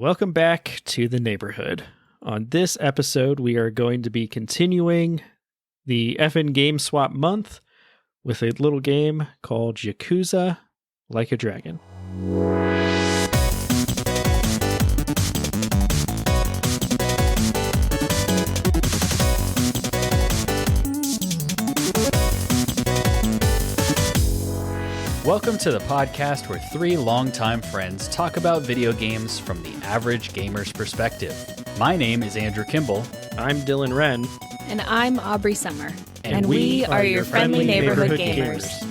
Welcome back to the neighborhood. On this episode, we are going to be continuing the effing game swap month with a little game called Yakuza Like a Dragon. Welcome to the podcast where three longtime friends talk about video games from the average gamer's perspective. My name is Andrew Kimball. I'm Dylan Wren. And I'm Aubrey Summer. And we are your friendly neighborhood gamers.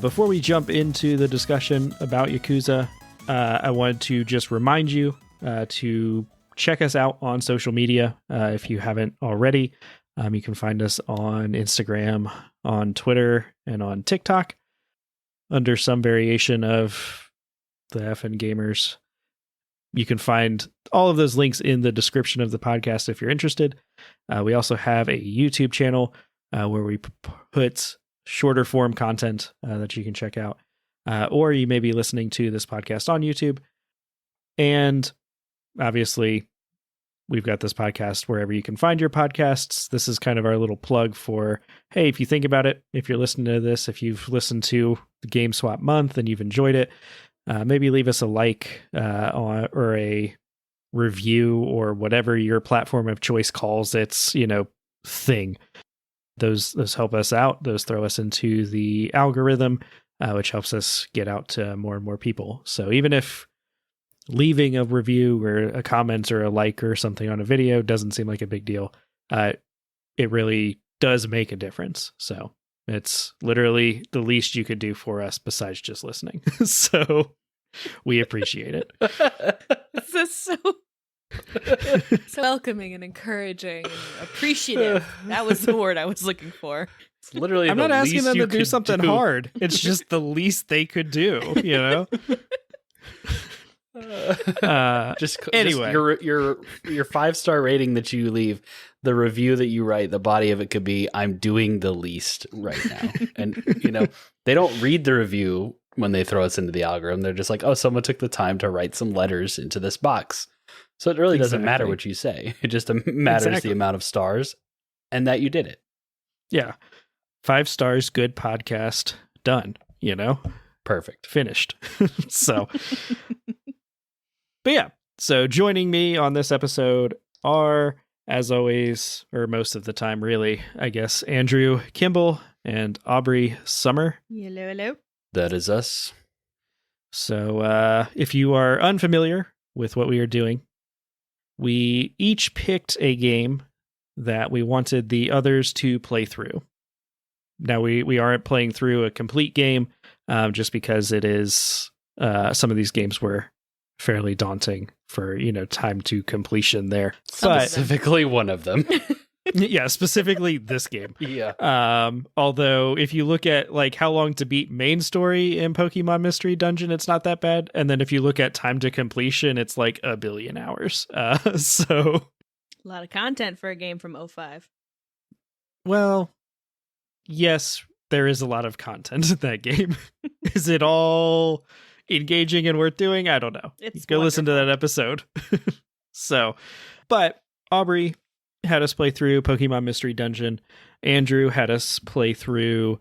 Before we jump into the discussion about Yakuza, I wanted to just remind you to check us out on social media if you haven't already. You can find us on Instagram, on Twitter, and on TikTok under some variation of the FN Gamers. You can find all of those links in the description of the podcast if you're interested. We also have a YouTube channel where we put shorter form content that you can check out, or you may be listening to this podcast on YouTube. And obviously, we've got this podcast wherever you can find your podcasts. This is kind of our little plug for, hey, if you think about it, if you're listening to this, if you've listened to the Game Swap Month and you've enjoyed it, maybe leave us a like or a review or whatever your platform of choice calls its, thing. Those help us out. Those throw us into the algorithm, which helps us get out to more and more people. So even if leaving a review or a comment or a like or something on a video doesn't seem like a big deal, it really does make a difference. So it's literally the least you could do for us besides just listening. So we appreciate it. This is so welcoming and encouraging and appreciative. That was the word I was looking for. It's literally I'm not asking them to do something hard. It's just the least they could do, Anyway, your 5-star rating that you leave, the review that you write, the body of it could be, I'm doing the least right now. And they don't read the review when they throw us into the algorithm. They're just like, oh, someone took the time to write some letters into this box. So it really doesn't matter what you say. It just matters the amount of stars and that you did it. Yeah. 5 stars, good podcast, done, Perfect. Finished. So, but yeah. So joining me on this episode are, as always, or most of the time really, I guess, Andrew Kimball and Aubrey Summer. Hello. That is us. So if you are unfamiliar with what we are doing, we each picked a game that we wanted the others to play through. Now, we aren't playing through a complete game just because it is some of these games were fairly daunting for, time to completion there. Specifically one of them. Yeah, specifically this game. Yeah. Although if you look at how long to beat main story in Pokemon Mystery Dungeon, it's not that bad. And then if you look at time to completion, it's like 1 billion hours. So a lot of content for a game from 2005. Well, yes, there is a lot of content in that game. Is it all engaging and worth doing? I don't know. Go listen to that episode. So, but Aubrey had us play through Pokemon Mystery Dungeon. Andrew had us play through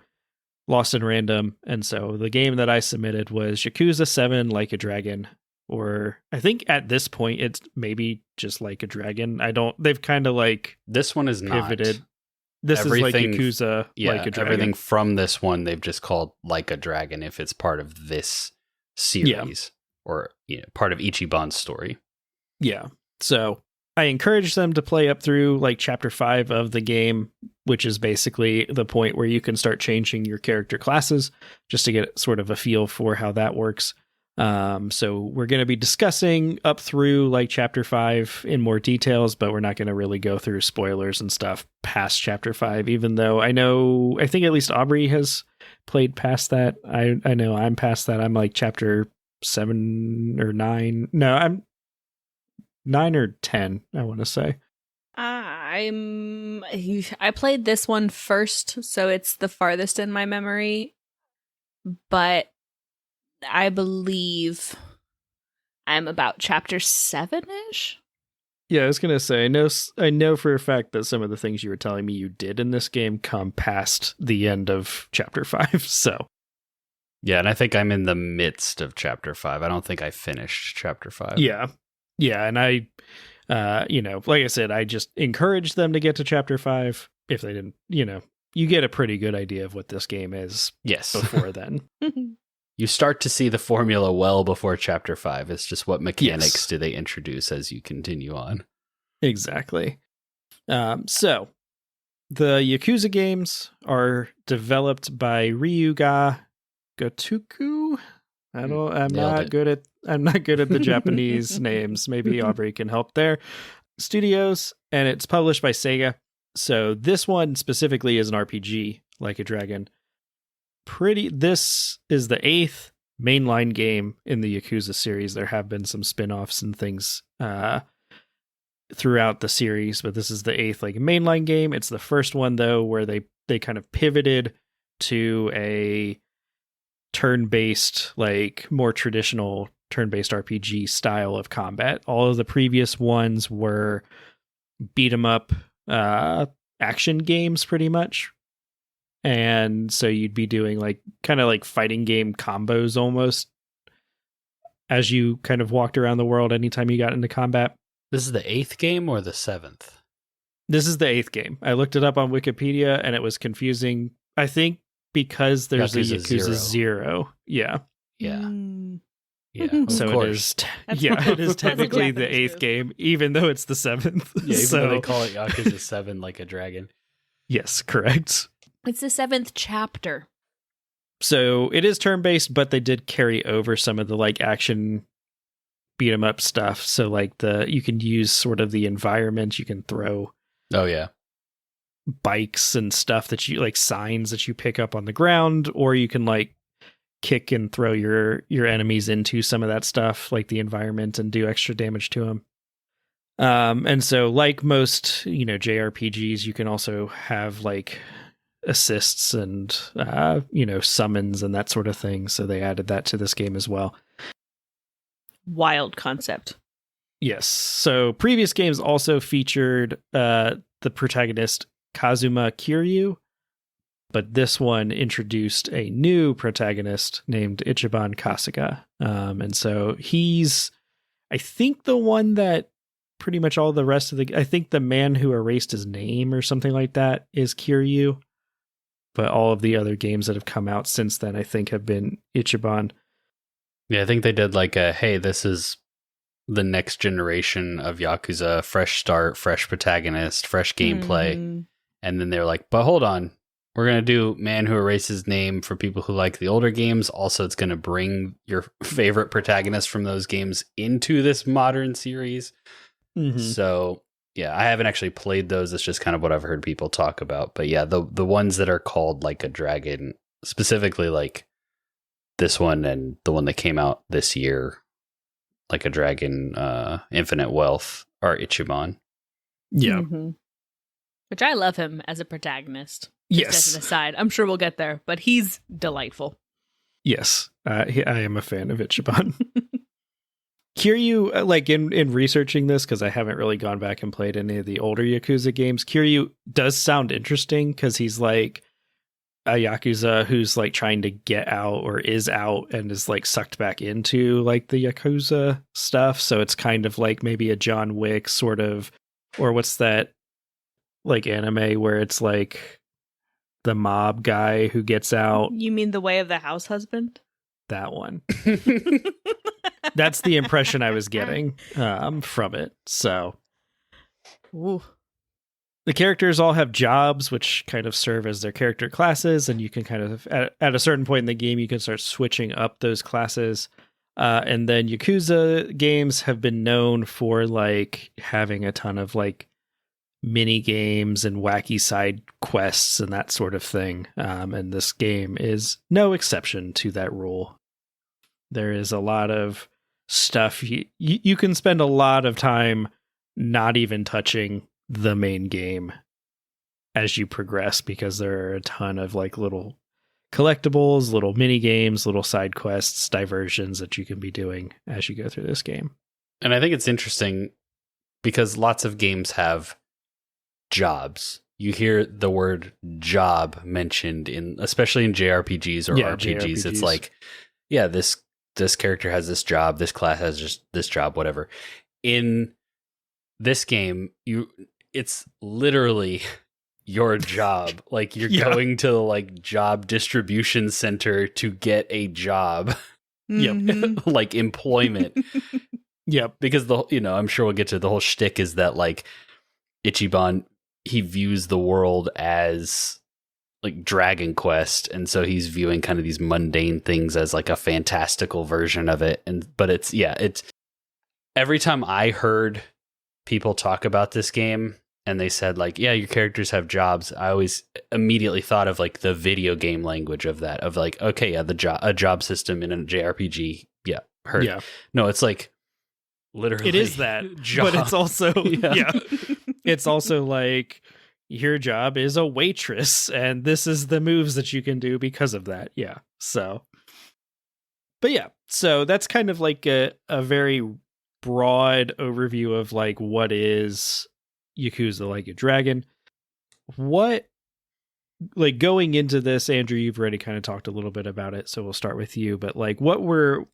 Lost in Random. And so the game that I submitted was Yakuza 7 Like a Dragon. Or I think at this point it's maybe just Like a Dragon. They've kind of this one is pivoted. Not. This is like Yakuza Like a Dragon. Everything from this one they've just called Like a Dragon if it's part of this series or part of Ichiban's story. Yeah. So I encourage them to play up through chapter 5 of the game, which is basically the point where you can start changing your character classes just to get sort of a feel for how that works. So we're going to be discussing up through chapter 5 in more details, but we're not going to really go through spoilers and stuff past chapter 5, even though I think at least Aubrey has played past that. I know I'm past that. I'm chapter 7 or 9. No, 9 or 10, I want to say. I played this one first, so it's the farthest in my memory. But I believe I'm about chapter 7-ish. Yeah, I was gonna say, I know for a fact that some of the things you were telling me you did in this game come past the end of chapter 5. So Yeah, and I think I'm in the midst of chapter 5. I don't think I finished chapter 5. yeah, and I, like I said, I just encouraged them to get to chapter 5. If they didn't, you get a pretty good idea of what this game is. Yes. Before then. You start to see the formula well before chapter 5. It's just what mechanics do they introduce as you continue on. Exactly. So, the Yakuza games are developed by Ryuga Gotoku. I'm not good at the Japanese names. Maybe Aubrey can help there. Studios, and it's published by Sega. So this one specifically is an RPG, like a dragon. This is the 8th mainline game in the Yakuza series. There have been some spin-offs and things throughout the series, but this is the 8th mainline game. It's the first one though where they kind of pivoted to a turn-based, more traditional turn-based RPG style of combat. All of the previous ones were beat 'em up action games pretty much. And so you'd be doing kind of fighting game combos almost as you kind of walked around the world anytime you got into combat. This is the 8th game or the 7th? This is the 8th game. I looked it up on Wikipedia and it was confusing. I think because there's Yakuza a Yakuza 0. Yeah. Yeah. Yeah. So it is. It is technically the 8th game, even though it's the 7th. Yeah, even though they call it Yakuza 7 like a dragon. Yes, correct. It's the 7th chapter. So it is turn-based, but they did carry over some of the action beat 'em up stuff. So you can use sort of the environment. You can throw bikes and stuff that you signs that you pick up on the ground, or you can kick and throw your enemies into some of that stuff, the environment, and do extra damage to them. And so most JRPGs, you can also have assists and summons and that sort of thing. So they added that to this game as well. Wild concept. Yes. So previous games also featured the protagonist Kazuma Kiryu, but this one introduced a new protagonist named Ichiban Kasuga. And so he's, I think, the one that pretty much all the rest of I think the man who erased his name or something like that is Kiryu. But all of the other games that have come out since then, I think, have been Ichiban. Yeah, I think they did hey, this is the next generation of Yakuza, fresh start, fresh protagonist, fresh gameplay. Mm-hmm. And then they're but hold on, we're going to do Man Who Erased His Name for people who like the older games. Also, it's going to bring your favorite protagonist from those games into this modern series. Mm-hmm. So, yeah, I haven't actually played those. It's just kind of what I've heard people talk about. But yeah, the ones that are called like a dragon, specifically this one and the one that came out this year, like a dragon, Infinite Wealth, are Ichiban. Yeah. Mm-hmm. Which I love him as a protagonist. Yes. Just as an aside, I'm sure we'll get there, but he's delightful. Yes, I am a fan of Ichiban. Kiryu, in researching this, because I haven't really gone back and played any of the older Yakuza games, Kiryu does sound interesting because he's a Yakuza who's trying to get out or is out and is sucked back into the Yakuza stuff. So it's kind of maybe a John Wick sort of, or what's that anime where it's the mob guy who gets out. You mean The Way of the House Husband? That one. That's the impression I was getting from it. So, ooh. The characters all have jobs, which kind of serve as their character classes, and you can kind of, at a certain point in the game, you can start switching up those classes. And then Yakuza games have been known for having a ton of mini games and wacky side quests and that sort of thing. And this game is no exception to that rule. There is a lot of stuff, you can spend a lot of time not even touching the main game as you progress, because there are a ton of like little collectibles, little mini games, little side quests, diversions that you can be doing as you go through this game. And I think it's interesting because lots of games have jobs. You hear the word job mentioned especially in JRPGs or RPGs. It's like, yeah, this character has this job, this class has just this job, whatever. In this game, it's literally your job. Like you're going to the like job distribution center to get a job. Mm-hmm. Like employment. Yep. Because I'm sure we'll get to the whole shtick is that like Ichiban, he views the world as like Dragon Quest, and so he's viewing kind of these mundane things as like a fantastical version of it. But it's every time I heard people talk about this game and they said like, yeah, your characters have jobs, I always immediately thought of like the video game language of that, of like, okay, yeah, a job system in a JRPG. Yeah. Heard. Yeah. No, it's like literally it is that job. But it's also it's also like your job is a waitress and this is the moves that you can do because of that. Yeah. So that's kind of like a very broad overview of like what is Yakuza Like a Dragon. What, like, going into this, Andrew, you've already kind of talked a little bit about it, so we'll start with you, but like what were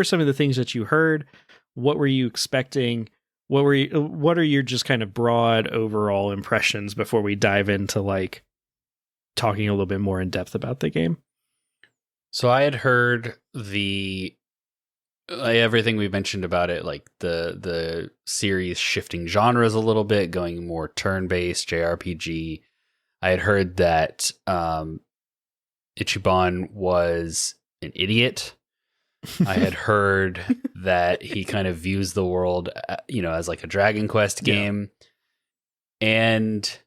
some of the things that you heard? What were you expecting? What are your just kind of broad overall impressions before we dive into like talking a little bit more in depth about the game? So I had heard everything we mentioned about it, like the series shifting genres a little bit, going more turn-based JRPG. I had heard that Ichiban was an idiot. I had heard that he kind of views the world, as like a Dragon Quest game. Yeah. And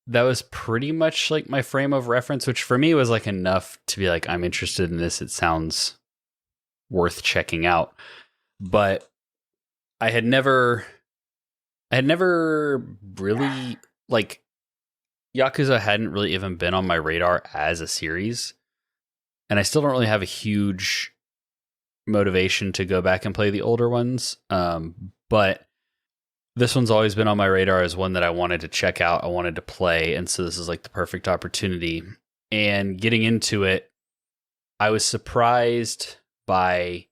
that was pretty much like my frame of reference, which for me was like enough to be like, I'm interested in this. It sounds worth checking out. But I had never really, like, Yakuza hadn't really even been on my radar as a series. And I still don't really have a huge motivation to go back and play the older ones. But this one's always been on my radar as one that I wanted to check out. I wanted to play. And so this is like the perfect opportunity. And getting into it, I was surprised by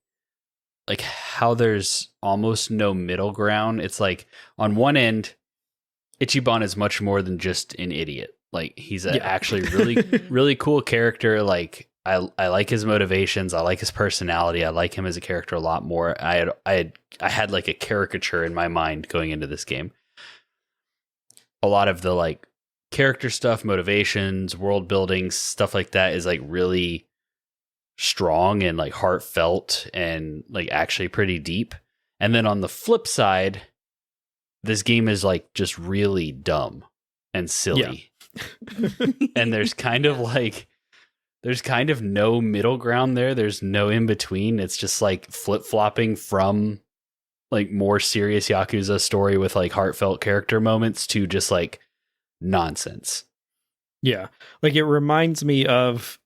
like how there's almost no middle ground. It's like on one end, Ichiban is much more than just an idiot. Like he's actually really cool character. Like I like his motivations. I like his personality. I like him as a character a lot more. I had like a caricature in my mind going into this game. A lot of the like character stuff, motivations, world building, stuff like that is like really strong and like heartfelt and like actually pretty deep. And then on the flip side, this game is like just really dumb and silly. Yeah. And there's kind of no middle ground there. There's no in between. It's just like flip-flopping from like more serious Yakuza story with like heartfelt character moments to just like nonsense. Yeah. Like it reminds me of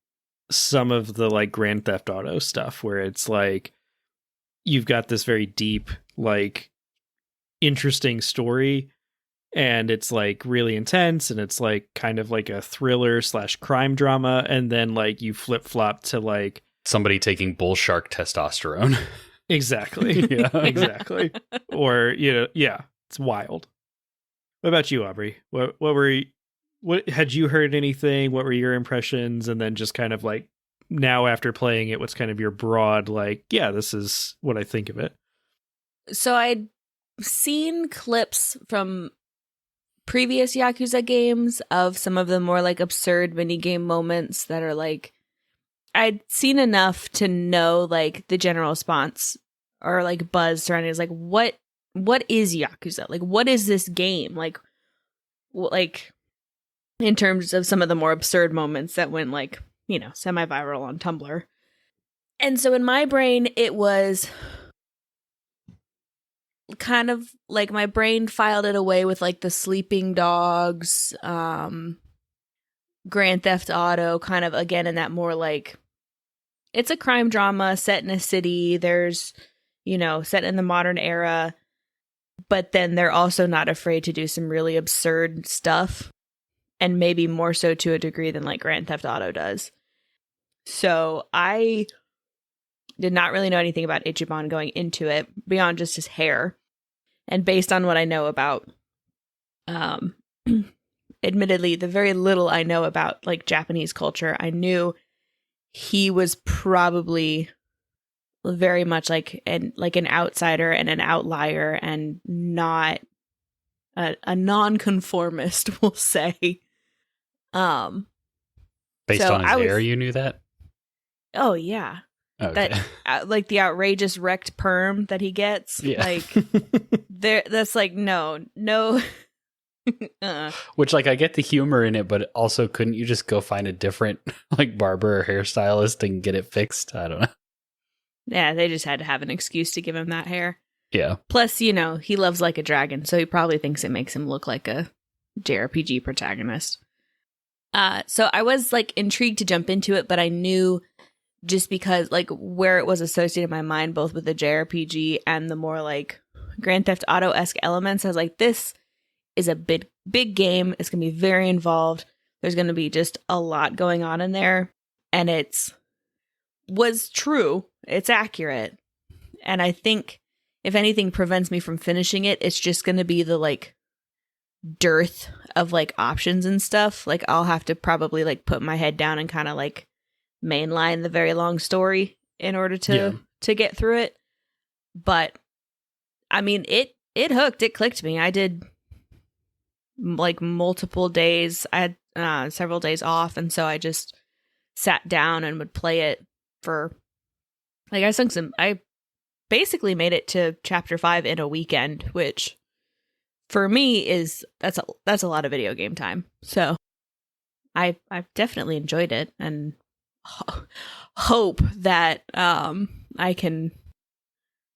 some of the like Grand Theft Auto stuff where it's like you've got this very deep, like interesting story and it's like really intense and it's like kind of like a thriller / crime drama, and then like you flip-flop to like somebody taking bull shark testosterone. Exactly. Yeah, exactly. Or it's wild. What about you, Aubrey? What had you heard anything? What were your impressions? And then just kind of like now after playing it, what's kind of your broad like, yeah, this is what I think of it. So I'd seen clips from previous Yakuza games of some of the more like absurd minigame moments that are like, I'd seen enough to know like the general response or like buzz surrounding is like, what is Yakuza? Like, what is this game? Like in terms of some of the more absurd moments that went like, semi-viral on Tumblr. And so in my brain, it was kind of like my brain filed it away with like the Sleeping Dogs, Grand Theft Auto, kind of again in that more like it's a crime drama set in a city. There's, set in the modern era, but then they're also not afraid to do some really absurd stuff, and maybe more so to a degree than like Grand Theft Auto does. So I did not really know anything about Ichiban going into it beyond just his hair. And based on what I know about, admittedly, the very little I know about like Japanese culture, I knew he was probably very much like an outsider and an outlier and not a nonconformist, we'll say. Based on his hair, you knew that? Oh, yeah. Okay. That like the outrageous wrecked perm that he gets. Yeah. Like that's like no. Which, like, I get the humor in it, but also couldn't you just go find a different like barber or hairstylist and get it fixed? I don't know. Yeah, they just had to have an excuse to give him that hair. Yeah. Plus, he loves Like a Dragon, so he probably thinks it makes him look like a JRPG protagonist. So I was like intrigued to jump into it, but I knew just because like where it was associated in my mind, both with the JRPG and the more like Grand Theft Auto-esque elements, I was like, this is a big game. It's going to be very involved. There's going to be just a lot going on in there. And was true. It's accurate. And I think if anything prevents me from finishing it, it's just going to be the like dearth of like options and stuff. Like I'll have to probably like put my head down and kind of like mainline the very long story in order to get through it. But I mean, it hooked. It clicked me. I did like multiple days. I had several days off, and so I just sat down and would play it for like I basically made it to chapter 5 in a weekend, which for me that's a lot of video game time. So I've definitely enjoyed it and hope that I can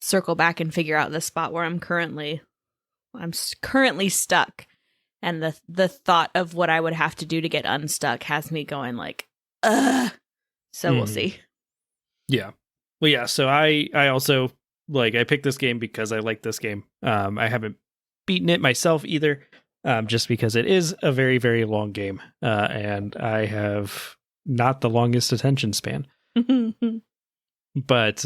circle back and figure out the spot where I'm currently stuck, and the thought of what I would have to do to get unstuck has me going like, ugh. So we'll see. Yeah. Well, yeah. So I also I picked this game because I like this game. I haven't beaten it myself either, just because it is a very, very long game, and I have not the longest attention span. But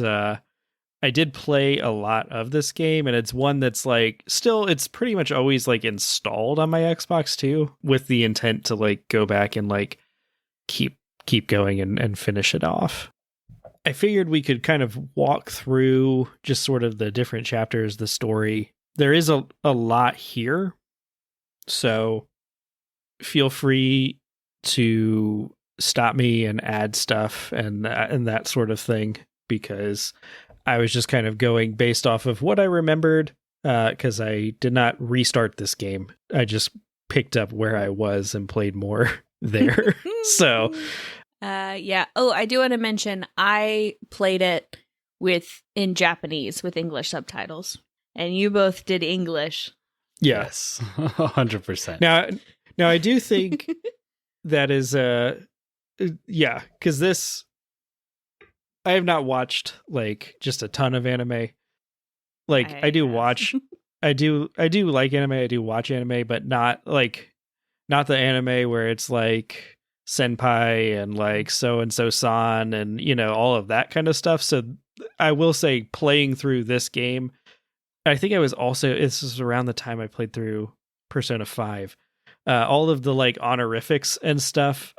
I did play a lot of this game, and it's one that's like still it's pretty much always like installed on my Xbox too, with the intent to like go back and like keep going and finish it off. I figured we could kind of walk through just sort of the different chapters, the story. There is a lot here, so feel free to stop me and add stuff and that sort of thing, because I was just kind of going based off of what I remembered, because I did not restart this game. I just picked up where I was and played more there. So yeah. Oh, I do want to mention I played it in Japanese with English subtitles, and you both did English. Yes, 100%. Now I do think that is because this I have not watched like just a ton of anime. Like I do watch, I do like anime. I do watch anime, but not the anime where it's like senpai and like so and so san and all of that kind of stuff. So I will say, playing through this game, I think this is around the time I played through Persona 5. All of the like honorifics and stuff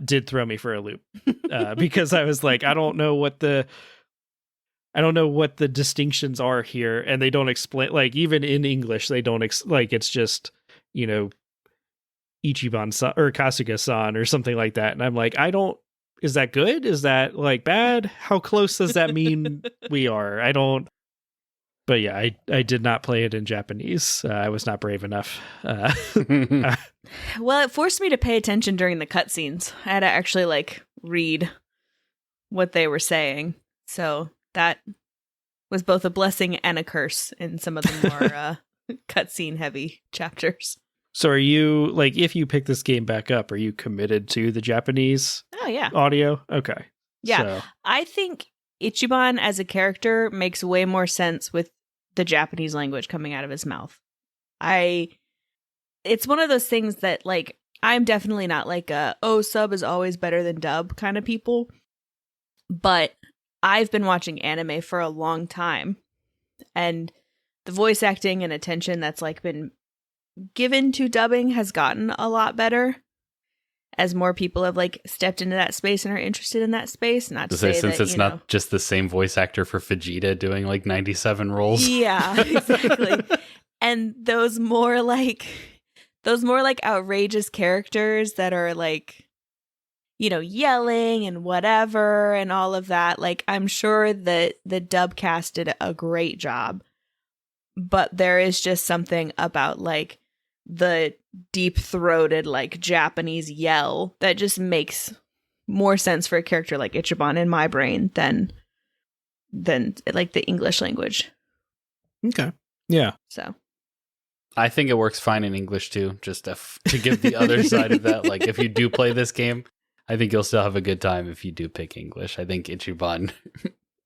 did throw me for a loop, because I was like, I don't know what the distinctions are here, and they don't explain. Like even in English, they don't it's just Ichiban-san or Kasuga-san or something like that, and I'm like, is that good? Is that like bad? How close does that mean we are? I don't. But yeah, I did not play it in Japanese. I was not brave enough. Well, it forced me to pay attention during the cutscenes. I had to actually like read what they were saying. So that was both a blessing and a curse in some of the more cutscene heavy chapters. So are you, like, if you pick this game back up, are you committed to the Japanese Oh, yeah. audio? Okay. Yeah. So, I think Ichiban as a character makes way more sense with the Japanese language coming out of his mouth. It's one of those things that, like, I'm definitely not like sub is always better than dub kind of people. But I've been watching anime for a long time. And the voice acting and attention that's like been given to dubbing has gotten a lot better as more people have like stepped into that space and are interested in that space. Not to say since that, it's not just the same voice actor for Vegeta doing like 97 roles. Yeah, exactly. And those more like outrageous characters that are like, you know, yelling and whatever and all of that. Like, I'm sure that the dub cast did a great job. But there is just something about like the deep-throated like Japanese yell that just makes more sense for a character like Ichiban in my brain than like the English language. okay. Yeah. So I think it works fine in English too, just to give the other side of that. Like, if you do play this game, I think you'll still have a good time if you do pick English. I think Ichiban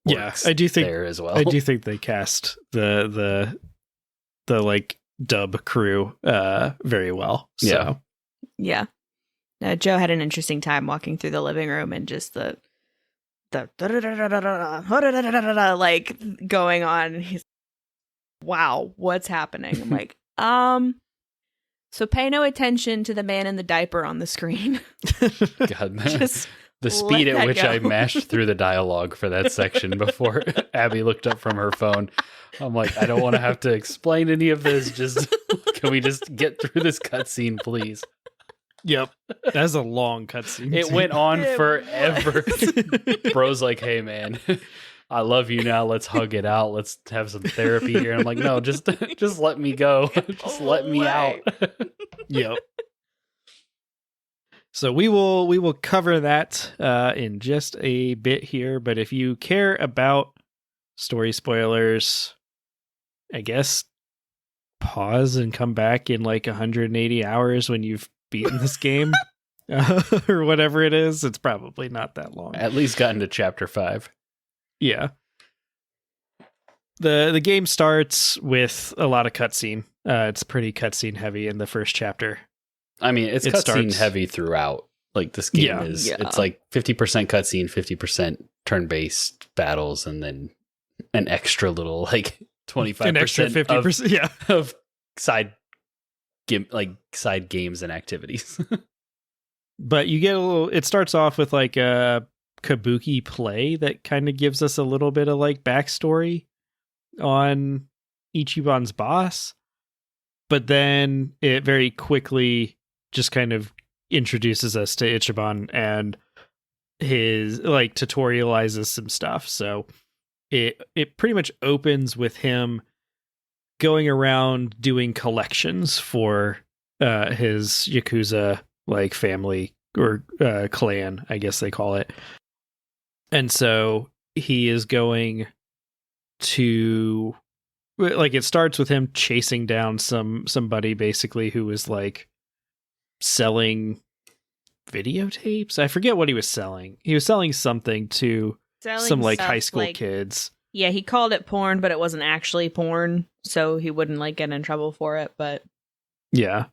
works I do think there as well. I do think they cast the like dub crew very well. So yeah. Joe had an interesting time walking through the living room and just the like going on. And he's, wow, what's happening? I'm like, so pay no attention to the man in the diaper on the screen. God, man. Just the speed let at that which go. I mashed through the dialogue for that section before Abby looked up from her phone. I'm like, I don't want to have to explain any of this. Just can we just get through this cutscene, please? Yep. That's a long cutscene. It went on It forever. Bro's like, hey man, I love you now. Let's hug it out. Let's have some therapy here. And I'm like, no, just let me go. Just let me out. Yep. So we will cover that in just a bit here, but if you care about story spoilers, I guess pause and come back in like 180 hours when you've beaten this game or whatever it is. It's probably not that long. At least gotten to chapter 5. Yeah. The game starts with a lot of cutscene. It's pretty cutscene heavy in the first chapter. I mean, it's It cutscene starts- heavy throughout. Like, this game is, Yeah. it's like 50% cutscene, 50% turn-based battles, and then an extra little, like, 25% An extra 50%. Yeah. of side games and activities. But you get it starts off with like a kabuki play that kind of gives us a little bit of like backstory on Ichiban's boss. But then it very quickly just kind of introduces us to Ichiban and his like tutorializes some stuff. So it pretty much opens with him going around doing collections for his Yakuza like family or clan, I guess they call it. And so he is going to, like, it starts with him chasing down somebody basically who was like selling videotapes. I forget what he was selling. He was selling something to some like high school kids. Yeah, he called it porn, but it wasn't actually porn, so he wouldn't like get in trouble for it. But Yeah.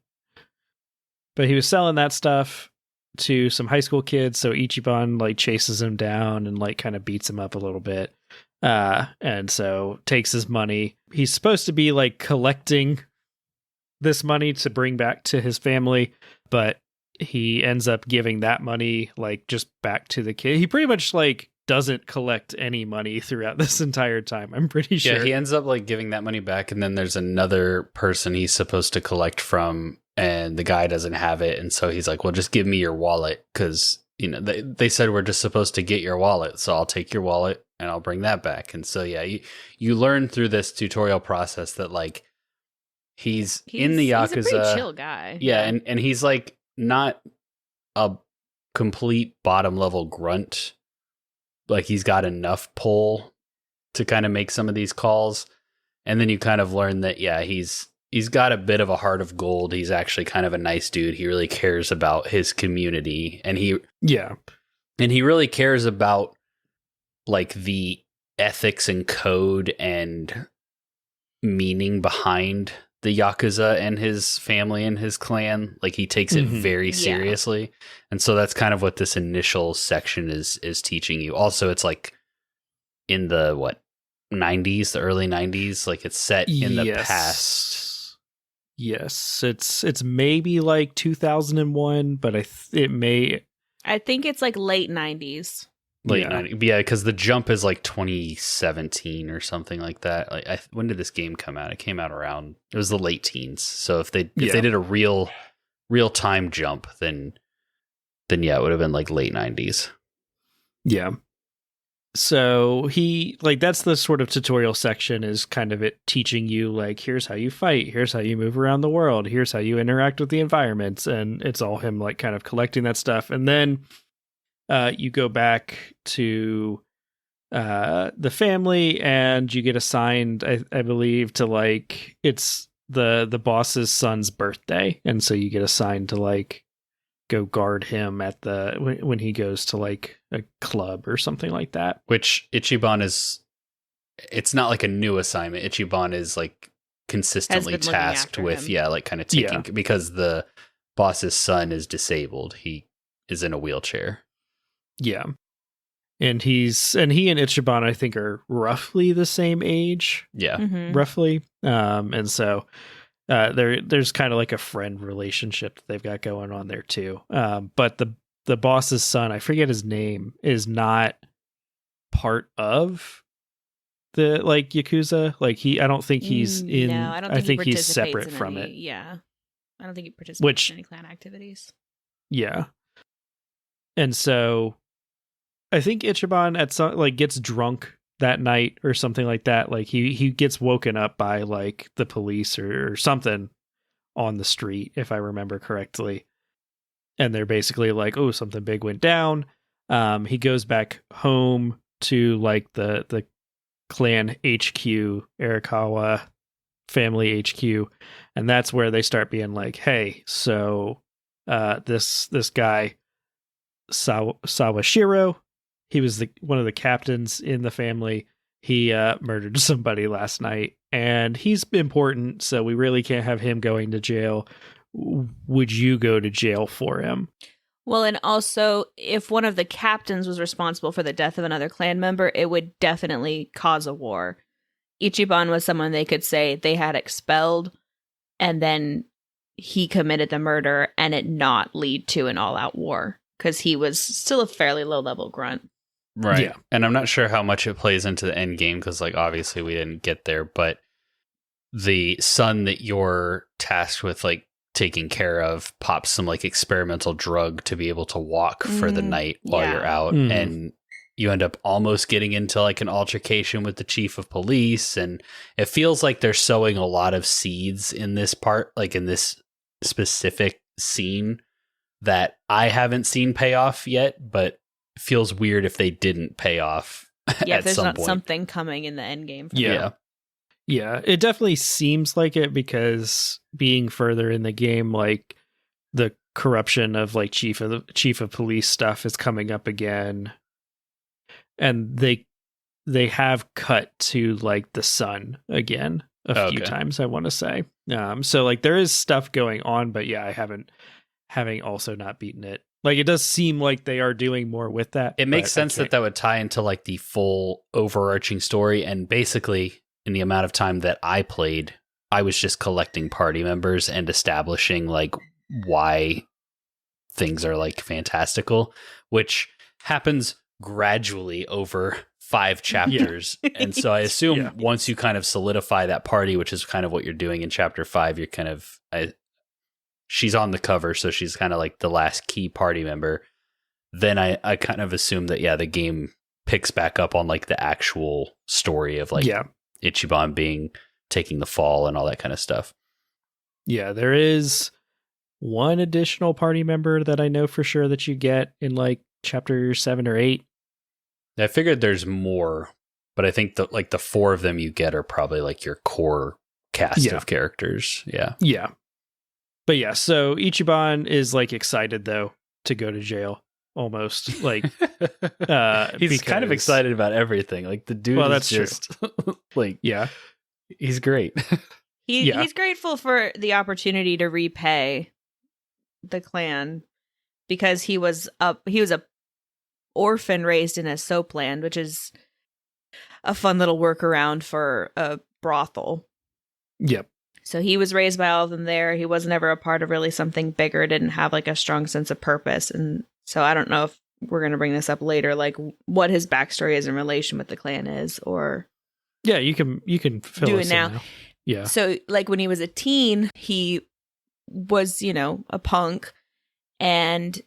But he was selling that stuff to some high school kids, so Ichiban like chases him down and like kind of beats him up a little bit. And so takes his money. He's supposed to be like collecting this money to bring back to his family, but he ends up giving that money like just back to the kid. He pretty much like doesn't collect any money throughout this entire time, I'm pretty sure. Yeah, he ends up like giving that money back, and then there's another person he's supposed to collect from, and the guy doesn't have it, and so he's like, well, just give me your wallet, because, you know, they said we're just supposed to get your wallet, so I'll take your wallet and I'll bring that back. And so yeah, you learn through this tutorial process that like he's in the Yakuza. He's a pretty chill guy. Yeah, and he's like not a complete bottom level grunt. Like, he's got enough pull to kind of make some of these calls. And then you kind of learn that, yeah, he's got a bit of a heart of gold. He's actually kind of a nice dude. He really cares about his community, and he really cares about like the ethics and code and meaning behind the Yakuza and his family and his clan. Like, he takes it very seriously. And so that's kind of what this initial section is teaching you. Also, it's like in the 90s, the early 90s, like it's set in the past. Yes, it's maybe like 2001, but I think it's like late 90s. Late 90s. Yeah, because the jump is like 2017 or something like that. Like, when did this game come out? It came out around, it was the late teens. So if they did a real time jump, then yeah, it would have been like late 90s. Yeah. So that's the sort of tutorial section, is kind of it teaching you like, here's how you fight, here's how you move around the world, here's how you interact with the environments, and it's all him like kind of collecting that stuff. And then you go back to the family, and you get assigned, I believe, to like, it's the boss's son's birthday, and so you get assigned to like go guard him at when he goes to like a club or something like that. Which Ichiban it's not like a new assignment. Ichiban is like consistently tasked with like kind of taking, because the boss's son is disabled. He is in a wheelchair. Yeah. And he and Ichiban, I think, are roughly the same age. Yeah. Roughly. And so there's kind of like a friend relationship that they've got going on there too. But the boss's son, I forget his name, is not part of the like Yakuza. Like I don't think he's in. No, I think he's separate from it. Yeah, I don't think he participates in any clan activities. Yeah, and so I think Ichiban at some like gets drunk that night or something like that. Like he gets woken up by like the police or something on the street, if I remember correctly. And they're basically like, oh, something big went down. He goes back home to like the clan HQ, Arakawa family HQ. And that's where they start being like, hey, so this guy, Sawashiro, he was one of the captains in the family. He murdered somebody last night, and he's important, so we really can't have him going to jail. Would you go to jail for him? Well, and also, if one of the captains was responsible for the death of another clan member, it would definitely cause a war. Ichiban was someone they could say they had expelled, and then he committed the murder, and it not lead to an all-out war, because he was still a fairly low-level grunt. Right. Yeah. And I'm not sure how much it plays into the end game, because like obviously we didn't get there, but the son that you're tasked with like taking care of pops some like experimental drug to be able to walk for the night while you're out. And you end up almost getting into like an altercation with the chief of police. And it feels like they're sowing a lot of seeds in this part, like in this specific scene, that I haven't seen pay off yet, but feels weird if they didn't pay off. Yeah, if there's not something coming in the end game. Yeah, it definitely seems like it, because being further in the game, like the corruption of like chief of police stuff is coming up again, and they have cut to like the son again a few times, I want to say. So like there is stuff going on, but yeah, having also not beaten it. Like, it does seem like they are doing more with that. It makes sense that would tie into like the full overarching story. And basically, in the amount of time that I played, I was just collecting party members and establishing like why things are like fantastical, which happens gradually over 5 chapters. And so I assume once you kind of solidify that party, which is kind of what you're doing in chapter 5, you're kind of... she's on the cover, so she's kind of like the last key party member. Then I kind of assume that, the game picks back up on like the actual story of like Ichiban taking the fall and all that kind of stuff. Yeah, there is one additional party member that I know for sure that you get in like chapter 7 or 8. I figured there's more, But I think the 4 of them you get are probably like your core cast of characters. Yeah. Yeah. But yeah, so Ichiban is like excited though to go to jail almost. Like he's kind of excited about everything. Like the dude is just like he's great. He's grateful for the opportunity to repay the clan because he was a orphan raised in a soap land, which is a fun little workaround for a brothel. Yep. So he was raised by all of them there. He wasn't ever a part of really something bigger, didn't have like a strong sense of purpose. And so I don't know if we're going to bring this up later, like what his backstory is in relation with the clan is, or... Yeah, you can fill do us it now. in now. Yeah. So like when he was a teen, he was, a punk and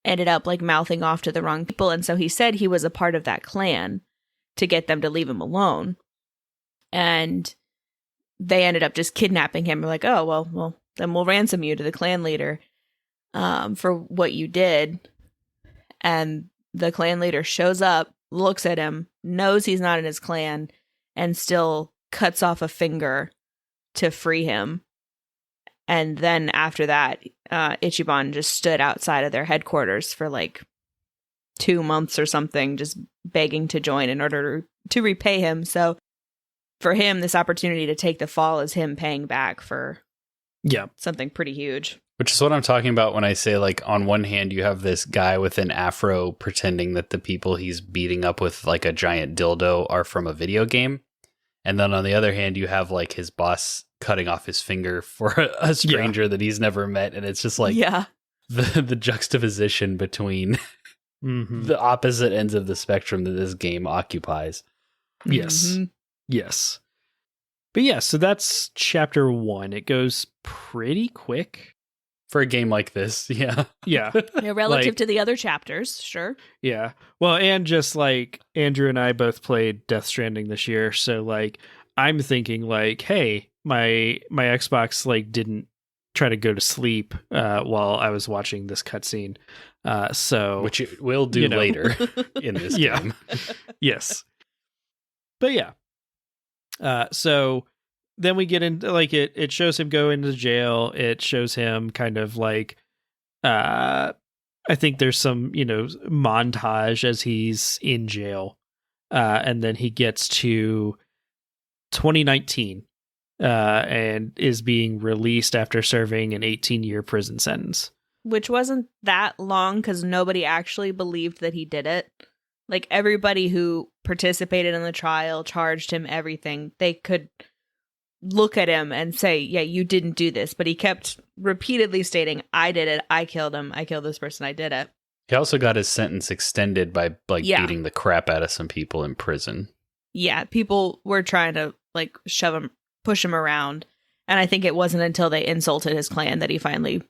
ended up like mouthing off to the wrong people. And so he said he was a part of that clan to get them to leave him alone. And they ended up just kidnapping him. They're like, oh, well, then we'll ransom you to the clan leader for what you did. And the clan leader shows up, looks at him, knows he's not in his clan, and still cuts off a finger to free him. And then after that, Ichiban just stood outside of their headquarters for like 2 months or something, just begging to join in order to repay him. So for him, this opportunity to take the fall is him paying back for something pretty huge. Which is what I'm talking about when I say, like, on one hand, you have this guy with an afro pretending that the people he's beating up with, like, a giant dildo are from a video game. And then on the other hand, you have, like, his boss cutting off his finger for a stranger that he's never met. And it's just, like, the juxtaposition between the opposite ends of the spectrum that this game occupies. Yes. Mm-hmm. Yes. But yeah, so that's chapter 1. It goes pretty quick. For a game like this, yeah. Relative to the other chapters, sure. Yeah. Well, and just like Andrew and I both played Death Stranding this year, so like I'm thinking like, hey, my Xbox like didn't try to go to sleep while I was watching this cutscene. So which it will do later in this game. Yes. But yeah. So then we get into like it shows him go into jail. It shows him kind of like I think there's some, montage as he's in jail. And then he gets to 2019 and is being released after serving an 18-year prison sentence. Which wasn't that long because nobody actually believed that he did it. Like everybody who participated in the trial, charged him everything, they could look at him and say, yeah, you didn't do this. But he kept repeatedly stating, I did it. I killed him. I killed this person. I did it. He also got his sentence extended by beating the crap out of some people in prison. Yeah. People were trying to like shove him, push him around. And I think it wasn't until they insulted his clan that he finally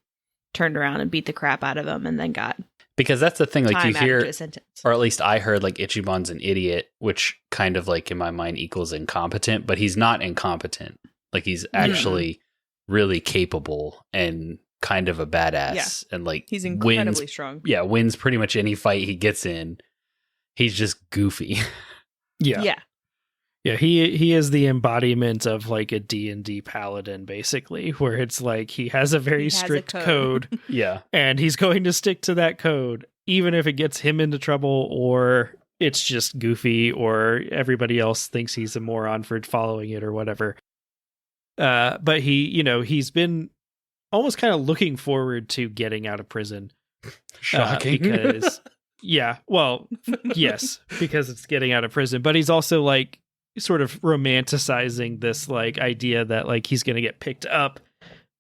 turned around and beat the crap out of him and then got because that's the thing, like you hear, sentence. Or at least I heard like Ichiban's an idiot, which kind of like in my mind equals incompetent, but he's not incompetent. Like he's actually really capable and kind of a badass and like he's incredibly strong. Yeah. Wins pretty much any fight he gets in. He's just goofy. Yeah. He is the embodiment of like a D&D paladin, basically, where it's like he has a very strict code. And he's going to stick to that code, even if it gets him into trouble or it's just goofy or everybody else thinks he's a moron for following it or whatever. But he's been almost kind of looking forward to getting out of prison. Shocking. Because, yes, because it's getting out of prison. But he's also like, sort of romanticizing this like idea that like he's going to get picked up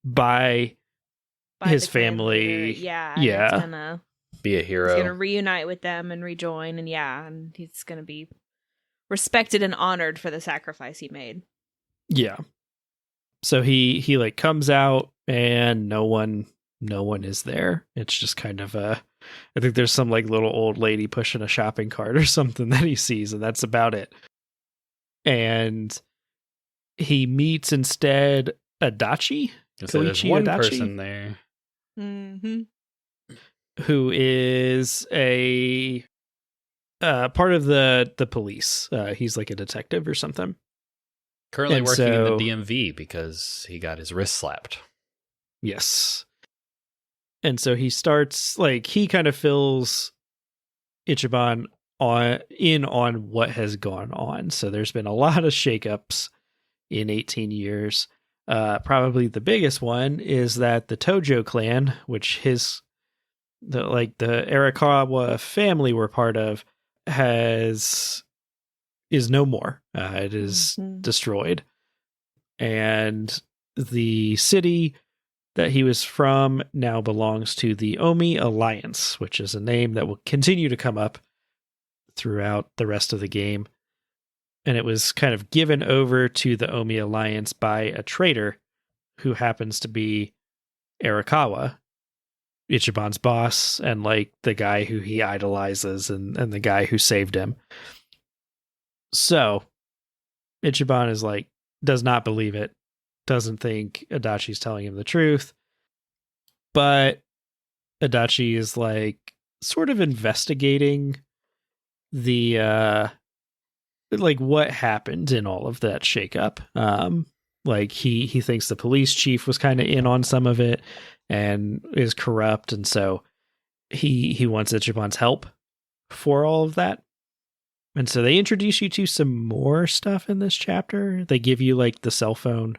by his family. It's gonna be a hero. He's going to reunite with them and rejoin. And he's going to be respected and honored for the sacrifice he made. Yeah. So he like comes out and no one is there. It's just kind of I think there's some like little old lady pushing a shopping cart or something that he sees, and that's about it. And he meets instead Adachi. So there's one person there. Mm-hmm. Who is a part of the police. He's like a detective or something. Currently And working in so- the DMV because he got his wrist slapped. Yes. And so he starts, like, he kind of fills Ichiban on what has gone on. So there's been a lot of shakeups in 18 years. Probably the biggest one is that the Tojo clan, which the Arakawa family were part of, is no more. It is destroyed. And the city that he was from now belongs to the Omi Alliance, which is a name that will continue to come up throughout the rest of the game. And it was kind of given over to the Omi Alliance by a traitor who happens to be Arakawa, Ichiban's boss, and like the guy who he idolizes and the guy who saved him. So Ichiban is like, does not believe it, doesn't think Adachi's telling him the truth. But Adachi is like sort of investigating the like what happened in all of that shakeup. Like he thinks the police chief was kind of in on some of it and is corrupt, and so he wants Ichiban's help for all of that. And so they introduce you to some more stuff in this chapter. They give you like the cell phone,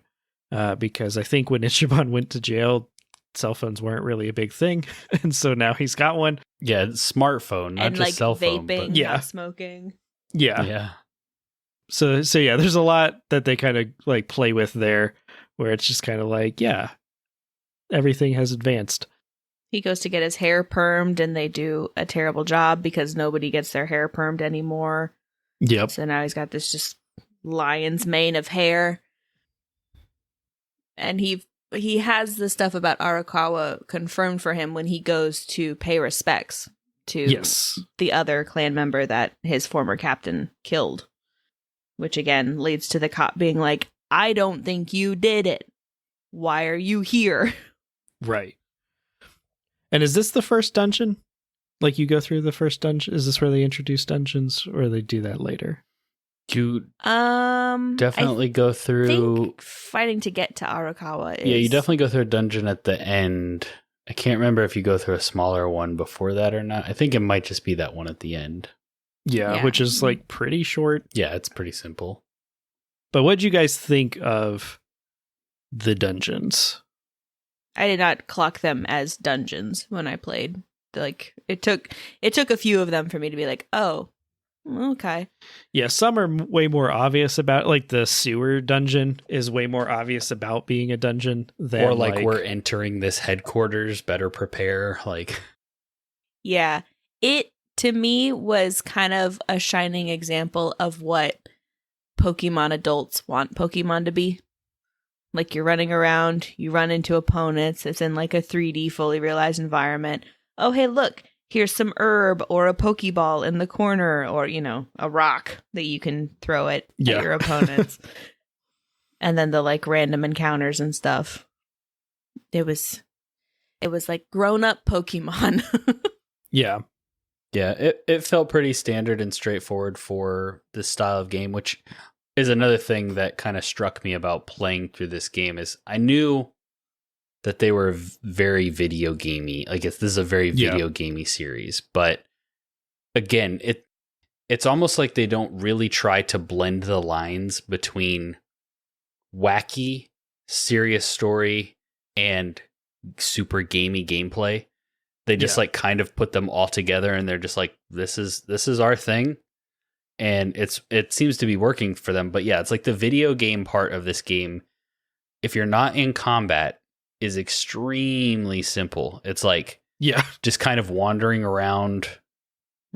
because I think when Ichiban went to jail, cell phones weren't really a big thing. And so now he's got one. Yeah, smartphone, not and just like cell phone. vaping, But Yeah. not smoking. Yeah. yeah. So yeah, there's a lot that they kind of like play with there where it's just kind of like, yeah, everything has advanced. He goes to get his hair permed, and they do a terrible job because nobody gets their hair permed anymore. Yep. So now he's got this just lion's mane of hair. And he has the stuff about Arakawa confirmed for him when he goes to pay respects to Yes. the other clan member that his former captain killed. Which again leads to the cop being like, I don't think you did it. Why are you here? Right. And is this the first dungeon? Like you go through the first dungeon? Is this where they introduce dungeons, or they do that later? You I definitely go through. think fighting to get to Arakawa is... Yeah, you definitely go through a dungeon at the end. I can't remember if you go through a smaller one before that or not. I think it might just be that one at the end. Yeah, which is like pretty short. Yeah, it's pretty simple. But what did you guys think of the dungeons? I did not clock them as dungeons when I played. Like it took a few of them for me to be like, oh, okay. Yeah, some are way more obvious about, like the sewer dungeon is way more obvious about being a dungeon than Or like we're entering this headquarters, better prepare. Like, Yeah. It, to me, was kind of a shining example of what Pokemon adults want Pokemon to be. Like you're running around, you run into opponents, it's in like a 3D fully realized environment. Oh, hey, look, here's some herb or a Pokeball in the corner, or, you know, a rock that you can throw at your opponents. And then the like random encounters and stuff. It was like grown up Pokemon. Yeah. yeah, it felt pretty standard and straightforward for this style of game, which is another thing that kind of struck me about playing through this game. Is I knew that they were very video gamey. Like this is a very video gamey series, but again, it's almost like they don't really try to blend the lines between wacky, serious story and super gamey gameplay. They just like kind of put them all together, and they're just like, this is our thing. And it seems to be working for them. But yeah, it's like the video game part of this game, if you're not in combat, is extremely simple. It's like just kind of wandering around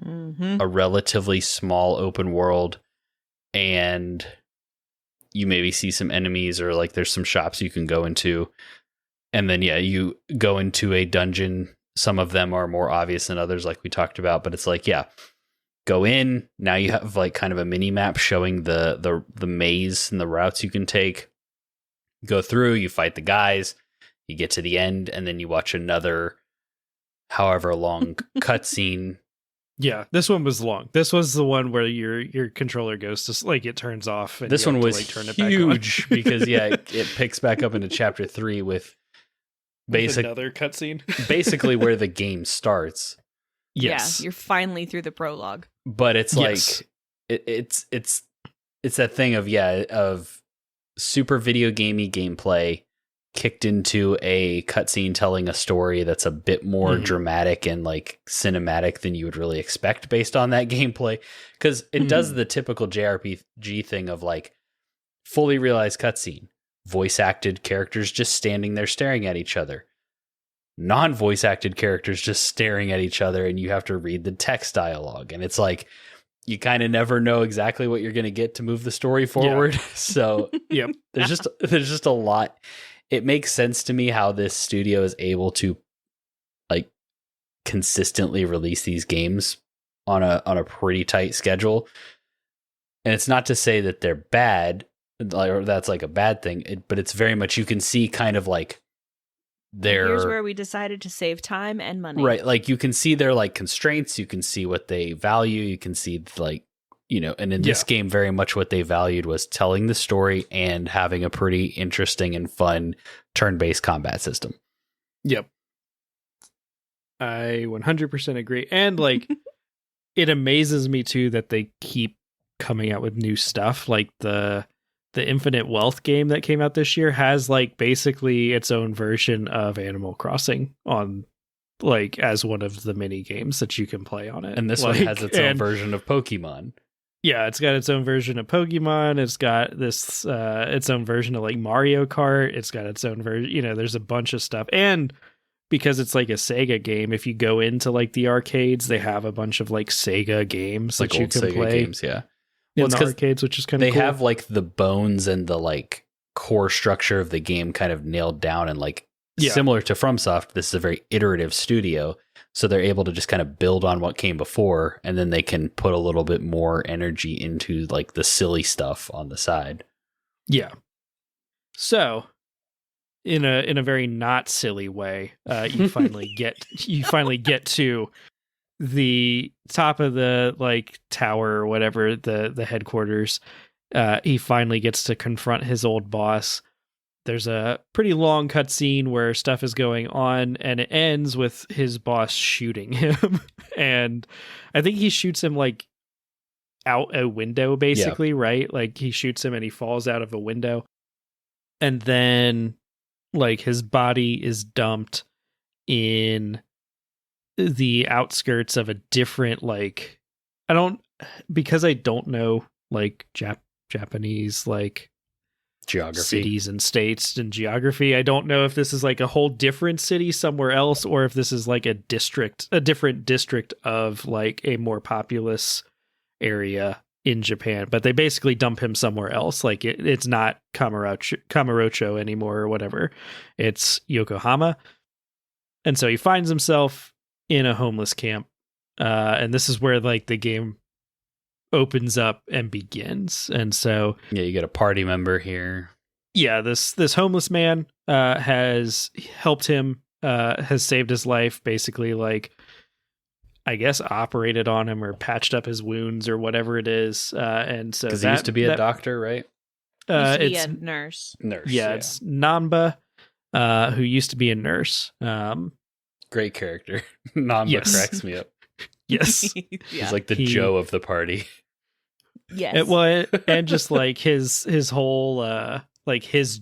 a relatively small open world, and you maybe see some enemies, or like there's some shops you can go into, and then you go into a dungeon. Some of them are more obvious than others, like we talked about, but it's like go in. Now you have like kind of a mini map showing the maze and the routes you can take. Go through, you fight the guys, you get to the end, and then you watch another however long cutscene Yeah, this one was long. This was the one where your controller goes to like it turns off. And This you one have to, was like, turn it back on. huge because it picks back up into chapter 3 with Another cutscene. basically where the game starts. Yes, Yeah, you're finally through the prologue. But it's like Yes. it's that thing of super video gamey gameplay kicked into a cutscene telling a story that's a bit more dramatic and like cinematic than you would really expect based on that gameplay, because it does the typical JRPG thing of like fully realized cutscene, voice acted characters just standing there staring at each other, non-voice acted characters just staring at each other, and you have to read the text dialogue, and it's like you kind of never know exactly what you're going to get to move the story forward. Yeah. So yep. there's just a lot. It makes sense to me how this studio is able to like consistently release these games on a pretty tight schedule. And it's not to say that they're bad, or that's like a bad thing, but it's very much, you can see kind of like here's where we decided to save time and money. Right. Like you can see their like constraints, you can see what they value, you can see like, and in this game, very much what they valued was telling the story and having a pretty interesting and fun turn-based combat system. Yep. I 100% agree. And like, it amazes me too that they keep coming out with new stuff. Like the Infinite Wealth game that came out this year has like basically its own version of Animal Crossing on like as one of the mini games that you can play on it. And this one has its own version of Pokemon. Yeah, it's got its own version of Pokemon. It's got this its own version of like Mario Kart. It's got its own version. There's a bunch of stuff. And because it's like a Sega game, if you go into like the arcades, they have a bunch of like Sega games like that you can Sega play. Games, yeah. In the arcades, which is kind of cool. They have like the bones and the like core structure of the game kind of nailed down, and like similar to FromSoft, this is a very iterative studio. So they're able to just kind of build on what came before, and then they can put a little bit more energy into like the silly stuff on the side. Yeah. So, in a very not silly way, you finally get to the top of the like tower or whatever, the headquarters. He finally gets to confront his old boss. There's a pretty long cutscene where stuff is going on, and it ends with his boss shooting him. And I think he shoots him like out a window, basically, right? Like he shoots him and he falls out of a window. And then like his body is dumped in the outskirts of a different like because I don't know like Japanese like geography, cities and states and geography. I don't know if this is like a whole different city somewhere else, or if this is like a different district of like a more populous area in Japan. But they basically dump him somewhere else. Like it's not Kamurocho anymore or whatever. It's Yokohama. And so he finds himself in a homeless camp. And this is where like the game opens up and begins. And so you get a party member here. Yeah, this homeless man has helped him, has saved his life, basically like I guess operated on him or patched up his wounds or whatever it is. And so because he used to be a doctor, right? Used to be a nurse. Yeah, it's Namba, who used to be a nurse. Great character. Namba cracks me up. Yes. He's like the Joe of the party. Yes. And just like his whole like his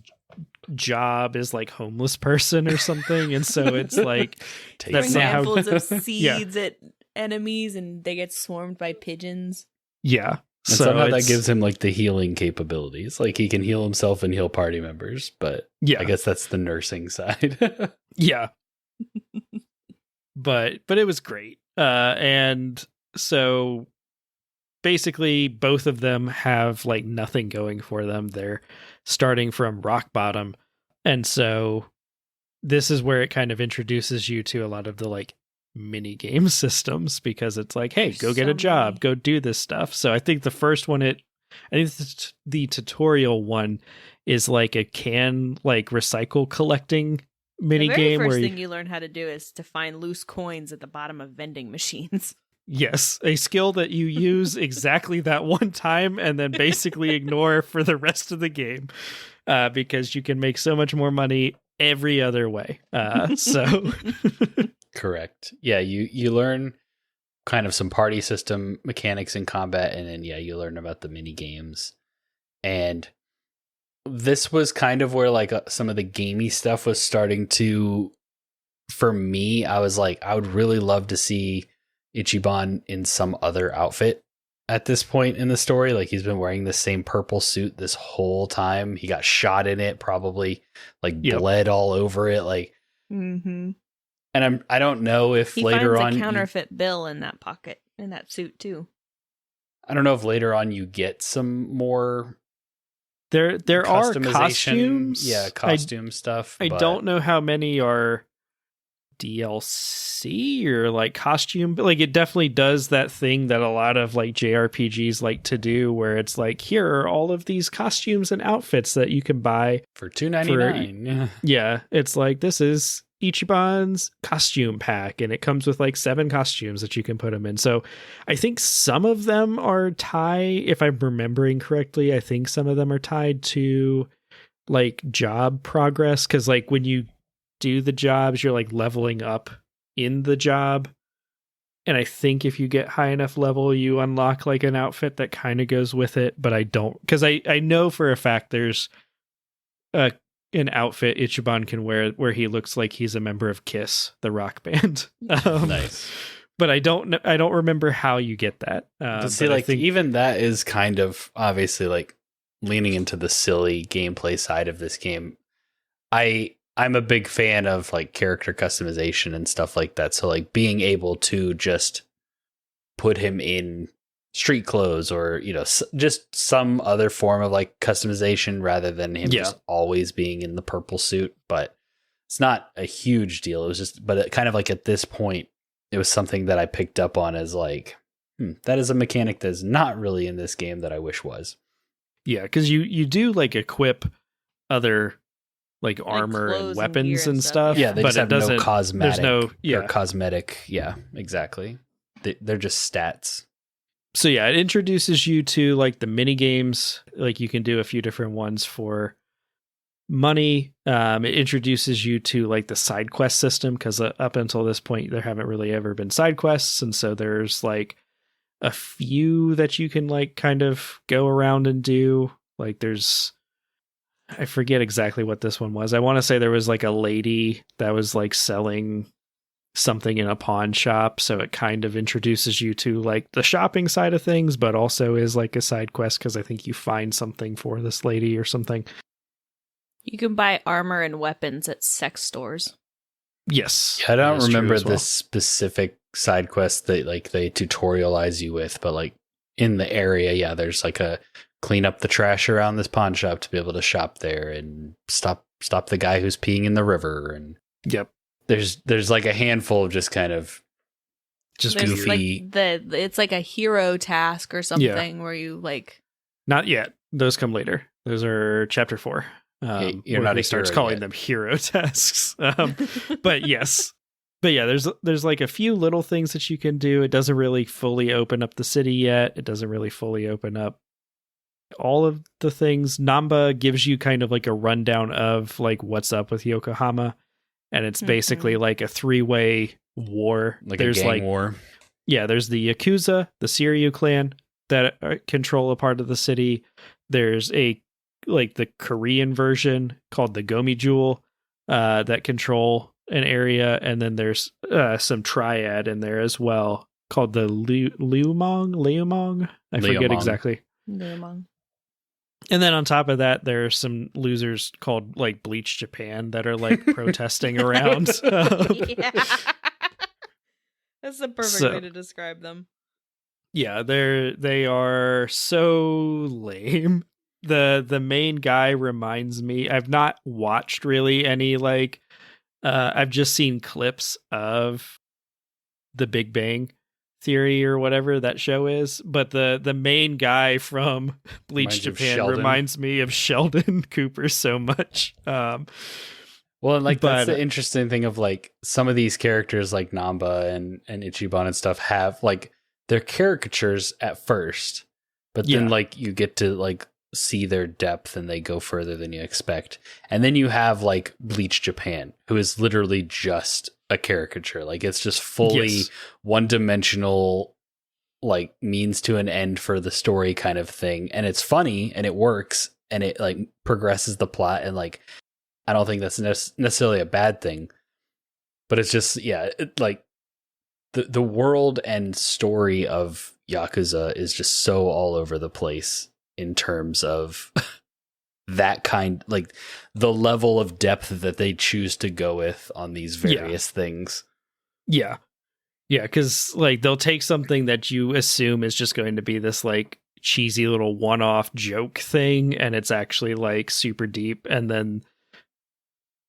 job is like homeless person or something, and so it's like that's handfuls of seeds at enemies, and they get swarmed by pigeons. Yeah. And so somehow that gives him like the healing capabilities. Like he can heal himself and heal party members, but I guess that's the nursing side. Yeah. But it was great. And so basically both of them have like nothing going for them. They're starting from rock bottom. And so this is where it kind of introduces you to a lot of the like mini game systems, because it's like, hey, go get a job, go do this stuff. So I think the first one, I think the tutorial one is like a can like recycle collecting mini game. The very first thing you learn how to do is to find loose coins at the bottom of vending machines. Yes, a skill that you use exactly that one time and then basically ignore for the rest of the game, because you can make so much more money every other way. So Correct. Yeah, you learn kind of some party system mechanics in combat, and then you learn about the mini games. And this was kind of where like some of the gamey stuff was starting to, for me, I was like, I would really love to see Ichiban in some other outfit at this point in the story. Like, he's been wearing the same purple suit this whole time. He got shot in it, probably like bled all over it. Like, and I don't know if he later finds on a counterfeit bill in that pocket, in that suit too. I don't know if later on you get some more there are customization, costumes. costume stuff. I don't know how many are DLC or like costume, but like it definitely does that thing that a lot of like JRPGs like to do, where it's like, here are all of these costumes and outfits that you can buy for $2.99. Yeah, it's like, this is Ichiban's costume pack, and it comes with like 7 costumes that you can put them in. So I think some of them are tied, if I'm remembering correctly, I think some of them are tied to like job progress, because like when you do the jobs, you're like leveling up in the job, and I think if you get high enough level, you unlock like an outfit that kind of goes with it. But I don't, because I know for a fact there's an outfit Ichiban can wear where he looks like he's a member of Kiss, the rock band. Nice. But I don't remember how you get that. To see, like, even that is kind of obviously like leaning into the silly gameplay side of this game. I'm a big fan of like character customization and stuff like that. So like being able to just put him in street clothes or, just some other form of like customization rather than him just always being in the purple suit. But it's not a huge deal. It was just, but it kind of like at this point, it was something that I picked up on as like, that is a mechanic that's not really in this game that I wish was. Yeah, because you do like equip other like armor and weapons and stuff. Yeah, they but just have no cosmetic. There's no or cosmetic. Yeah, exactly. They're just stats. So yeah, it introduces you to like the mini games. Like you can do a few different ones for money. It introduces you to like the side quest system, because up until this point there haven't really ever been side quests, and so there's like a few that you can like kind of go around and do. Like there's, I forget exactly what this one was. I want to say there was like a lady that was like selling something in a pawn shop, so it kind of introduces you to like the shopping side of things, but also is like a side quest, because I think you find something for this lady or something. You can buy armor and weapons at sex stores. Yes. Yeah, I don't remember the specific side quest that like they tutorialize you with, but like in the area, there's like a clean up the trash around this pawn shop to be able to shop there and stop the guy who's peeing in the river. And there's like a handful of just kind of just goofy. Like it's like a hero task or something where you like. Not yet. Those come later. Those are chapter 4. You're not. He starts calling them hero tasks. But yes. But yeah, there's like a few little things that you can do. It doesn't really fully open up the city yet. It doesn't really fully open up all of the things. Namba gives you kind of like a rundown of like what's up with Yokohama, and it's basically like a 3-way war. Like there's a gang war. Yeah, there's the Yakuza, the Siryu clan that control a part of the city. There's a like the Korean version called the Gomi Jewel that control an area, and then there's some triad in there as well called the Leumong. I forget exactly. Leumong. And then on top of that, there are some losers called like Bleach Japan that are like protesting around. Yeah. That's the perfect way to describe them. Yeah, they are so lame. The main guy reminds me, I've not watched really any like I've just seen clips of the Big Bang Theory or whatever that show is, but the main guy from Bleach Japan reminds me of Sheldon Cooper so much. Well, Well, and like that's But- the interesting thing of like some of these characters like Namba and Ichiban and stuff have like they're caricatures at first, but then Yeah. like you get to like see their depth and they go further than you expect. And then you have like Bleach Japan, who is literally just a caricature. Like it's just fully Yes. one-dimensional, like means to an end for the story kind of thing. And it's funny and it works and it like progresses the plot, and like I don't think that's necessarily a bad thing, but it's just like the world and story of Yakuza is just so all over the place in terms of that kind, like the level of depth that they choose to go with on these various things. Yeah. Yeah, because like they'll take something that you assume is just going to be this like cheesy little one-off joke thing, and it's actually like super deep, and then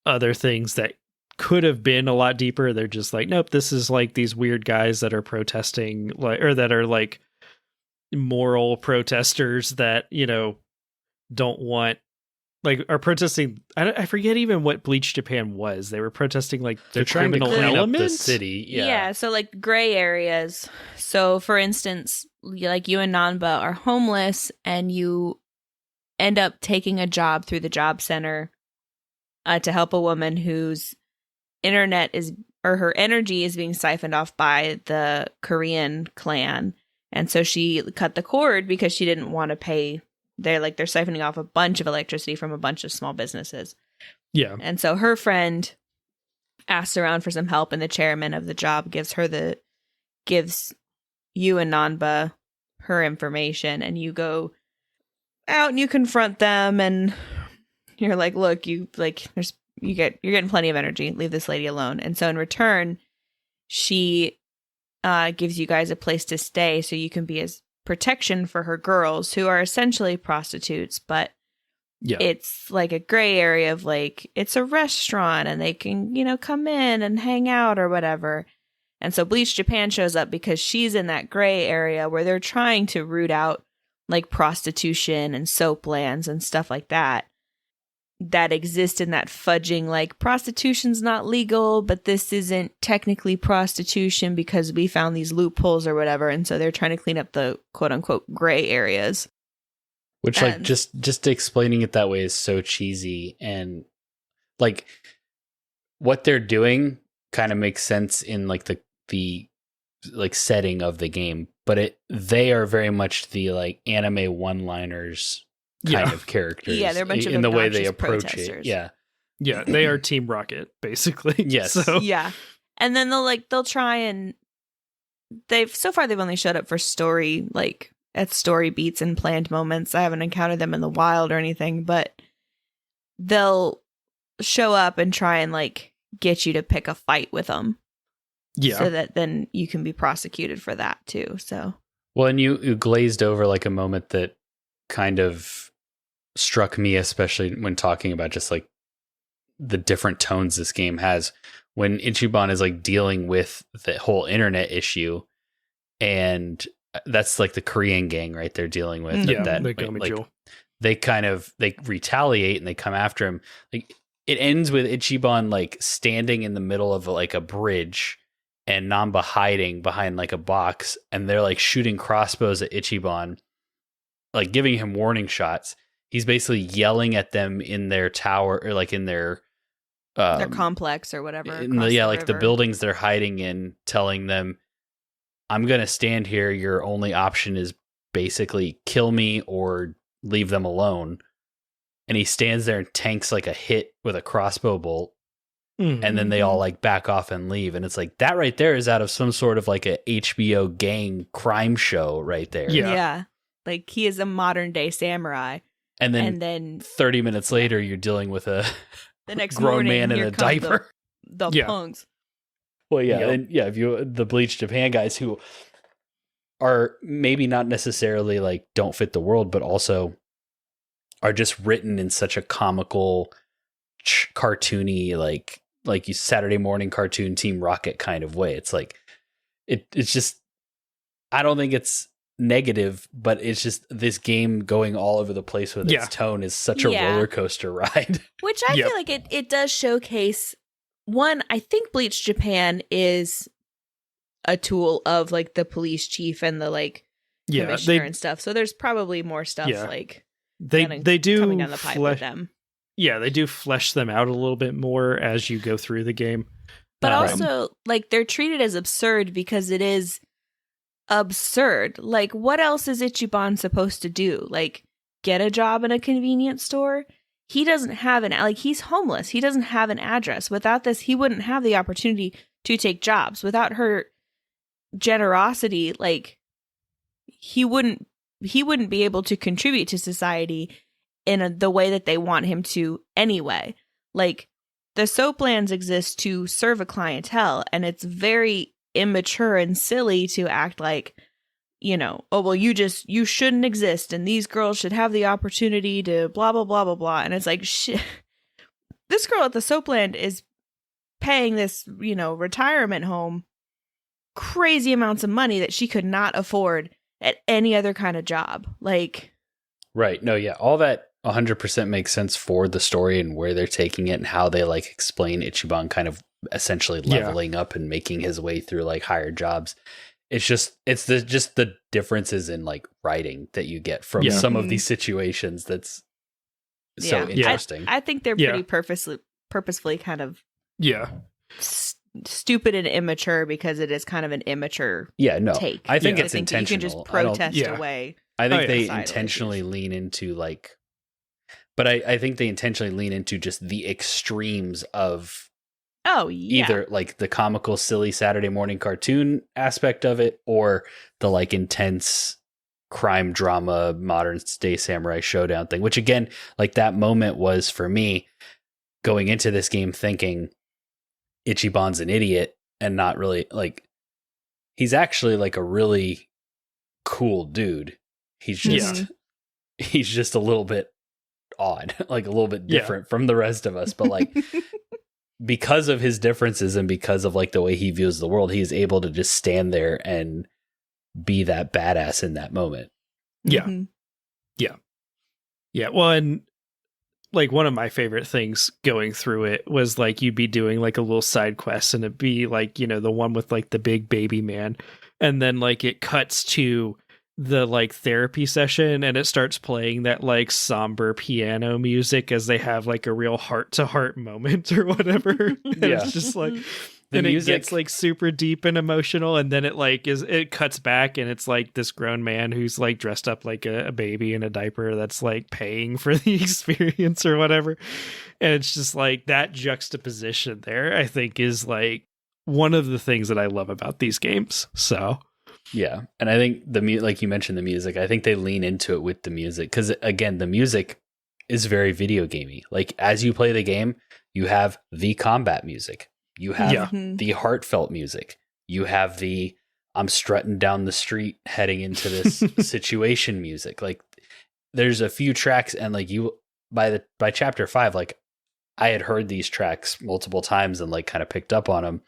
other things that could have been a lot deeper, they're just like, nope, this is like these weird guys that are protesting, like, or that are like moral protesters that, you know, don't want, like, are protesting. I forget even what Bleach Japan was. They were protesting like They're the trying to criminal clean up the elements. city. Yeah, so like gray areas. So for instance, like you and Nanba are homeless and you end up taking a job through the job center to help a woman whose internet is, or her energy is being siphoned off by the Korean clan. And so she cut the cord because she didn't want to pay. They're siphoning off a bunch of electricity from a bunch of small businesses. Yeah. And so her friend asks around for some help, and the chairman of the job gives you and Nanba her information, and you go out and you confront them, and you're like, look, you're getting plenty of energy. Leave this lady alone. And so in return, she gives you guys a place to stay so you can be as protection for her girls, who are essentially prostitutes, but Yeah. it's like a gray area of like, it's a restaurant and they can, you know, come in and hang out or whatever. And so Bleach Japan shows up because she's in that gray area where they're trying to root out like prostitution and soap lands and stuff like that exist in that fudging, like, prostitution's not legal, but this isn't technically prostitution because we found these loopholes or whatever. And so they're trying to clean up the quote unquote gray areas. Which, like, just explaining it that way is so cheesy, and like what they're doing kind of makes sense in like the like setting of the game, but they are very much the like anime one-liners kind of characters. Yeah, they're a bunch of in the way they obnoxious approach protesters. it. Yeah, Yeah, they are Team Rocket, basically. Yes. So, Yeah. And then they'll try and they've only showed up for story, like at story beats and planned moments. I haven't encountered them in the wild or anything, but they'll show up and try and like get you to pick a fight with them. yeah. So that then you can be prosecuted for that too. So well, and you glazed over like a moment that kind of struck me, especially when talking about just like the different tones this game has, when Ichiban is like dealing with the whole internet issue, and that's like the Korean gang, right? They're dealing with Yeah, that. they Like, go me Joel. they retaliate and they come after him. Like it ends with Ichiban like standing in the middle of like a bridge and Namba hiding behind like a box, and they're like shooting crossbows at Ichiban, like giving him warning shots. He's basically yelling at them in their tower, or like in their complex or whatever. The buildings they're hiding in, telling them, I'm going to stand here. Your only option is basically kill me or leave them alone. And he stands there and tanks like a hit with a crossbow bolt. Mhm. And then they all like back off and leave. And it's like, that right there is out of some sort of like a HBO gang crime show right there. Yeah. Like he is a modern day samurai. And And then then 30 minutes later, you're dealing with a the next grown morning, man in here a come diaper. The Yeah. punks. Well, yeah, Yep. and if you the Bleach Japan guys who are maybe not necessarily like don't fit the world, but also are just written in such a comical, cartoony, like you Saturday morning cartoon Team Rocket kind of way. It's like it's just, I don't think it's negative, but it's just this game going all over the place with its tone is such a roller coaster ride. Which I feel like it does showcase, one, I think Bleach Japan is a tool of like the police chief and the like commissioner and stuff. So there's probably more stuff like they do coming down the pipe with them. Yeah, they do flesh them out a little bit more as you go through the game. But also, like, they're treated as absurd because it is absurd. Like, what else is Ichiban supposed to do? Like, get a job in a convenience store? He doesn't have he's homeless. He doesn't have an address. Without this, he wouldn't have the opportunity to take jobs. Without her generosity, like, he wouldn't be able to contribute to society in the way that they want him to anyway. Like, the soaplands exist to serve a clientele, and it's very immature and silly to act like, you know, oh, well, you shouldn't exist, and these girls should have the opportunity to blah, blah, blah, blah, blah. And it's like, shit, this girl at the soapland is paying this, you know, retirement home crazy amounts of money that she could not afford at any other kind of job. Like, right. No, yeah. All that 100% makes sense for the story and where they're taking it and how they like explain Ichiban kind of essentially leveling up and making his way through like higher jobs. It's just the differences in like writing that you get from some of these situations. That's so interesting. I think they're pretty purposefully kind of stupid and immature because it is kind of an immature take. I think it's intentional. You can just protest away. I think they intentionally lean into like, but I think they intentionally lean into just the extremes of either like the comical, silly Saturday morning cartoon aspect of it or the like intense crime drama, modern day samurai showdown thing, which again, like that moment was for me going into this game thinking Ichiban's an idiot and not really like, he's actually like a really cool dude. He's just a little bit odd, like a little bit different from the rest of us, but like because of his differences and because of like the way he views the world, he is able to just stand there and be that badass in that moment. Yeah. Well, and like one of my favorite things going through it was like you'd be doing like a little side quest and it'd be like, you know, the one with like the big baby man, and then like it cuts to the like therapy session and it starts playing that like somber piano music as they have like a real heart to heart moment or whatever. And it's just like the music, it gets like super deep and emotional, and then it cuts back and it's like this grown man who's like dressed up like a baby in a diaper that's like paying for the experience or whatever. And it's just like that juxtaposition there, I think, is like one of the things that I love about these games. So yeah, and I think like you mentioned the music, I think they lean into it with the music because again, the music is very video gamey. Like as you play the game, you have the combat music, you have the heartfelt music, you have the I'm strutting down the street heading into this situation music. Like there's a few tracks, and like by chapter 5, like I had heard these tracks multiple times and like kind of picked up on them.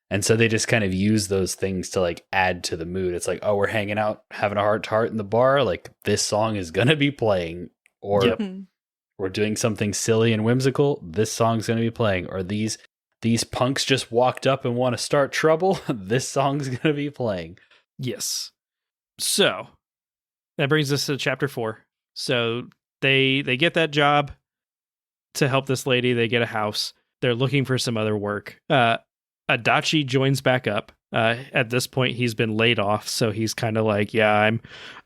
And so they just kind of use those things to like add to the mood. It's like, oh, we're hanging out, having a heart to heart in the bar. Like this song is going to be playing, or we're doing something silly and whimsical. This song's going to be playing, or these punks just walked up and want to start trouble. This song's going to be playing. Yes. So that brings us to chapter 4. So they get that job to help this lady. They get a house. They're looking for some other work. Adachi joins back up. At this point, he's been laid off, so he's kind of like, "Yeah,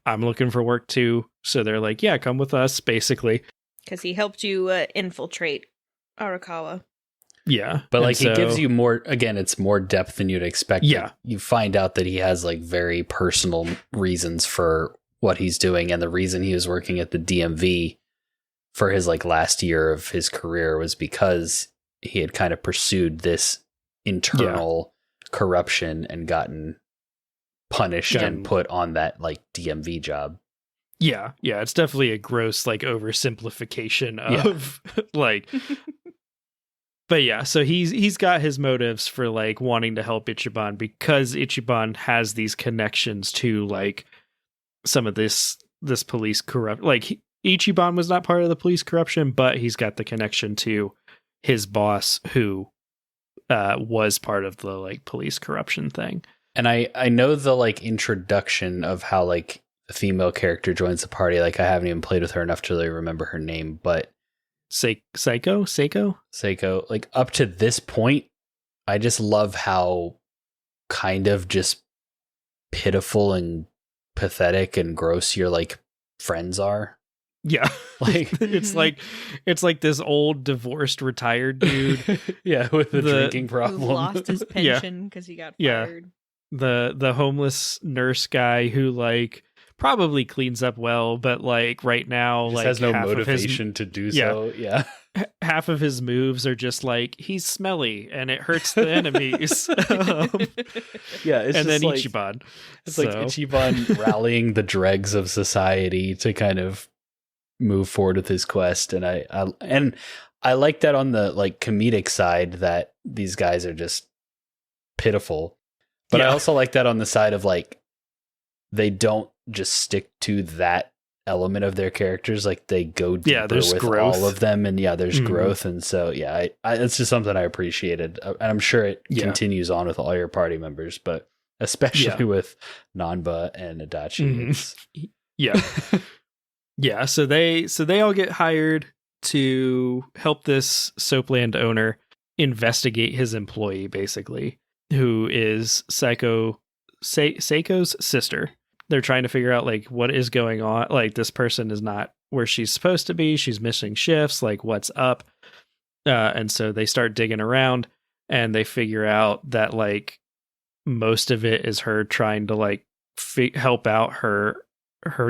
I'm looking for work too." So they're like, "Yeah, come with us," basically, because he helped you infiltrate Arakawa. Yeah, but like he gives you more. Again, it's more depth than you'd expect. Yeah, you find out that he has like very personal reasons for what he's doing, and the reason he was working at the DMV for his like last year of his career was because he had kind of pursued this internal corruption and gotten punished and put on that like DMV job. Yeah, it's definitely a gross like oversimplification of like. But yeah, so he's got his motives for like wanting to help Ichiban because Ichiban has these connections to like some of this police corrupt. Like Ichiban was not part of the police corruption, but he's got the connection to his boss, who was part of the like police corruption thing. And I know the like introduction of how like the female character joins the party. Like I haven't even played with her enough to really remember her name, but Seiko. Like up to this point, I just love how kind of just pitiful and pathetic and gross your like friends are. Yeah. Like it's like this old divorced retired dude. Yeah, with a drinking problem. Who lost his pension because he got fired. The homeless nurse guy who like probably cleans up well, but like right now just like has no motivation to do so. Yeah. Half of his moves are just like he's smelly and it hurts the enemies. Yeah, it's and just then like, Ichiban. It's like Ichiban rallying the dregs of society to kind of move forward with his quest, and I like that on the like comedic side that these guys are just pitiful, but I also like that on the side of like they don't just stick to that element of their characters, like they go deeper with growth. all of them, and there's growth, and so I it's just something I appreciated, and I'm sure it continues on with all your party members, but especially with Nanba and Adachi. Yeah, so they all get hired to help this soapland owner investigate his employee, basically, who is Seiko's sister. They're trying to figure out like what is going on. Like this person is not where she's supposed to be. She's missing shifts. Like what's up? And so they start digging around, and they figure out that like most of it is her trying to like help out her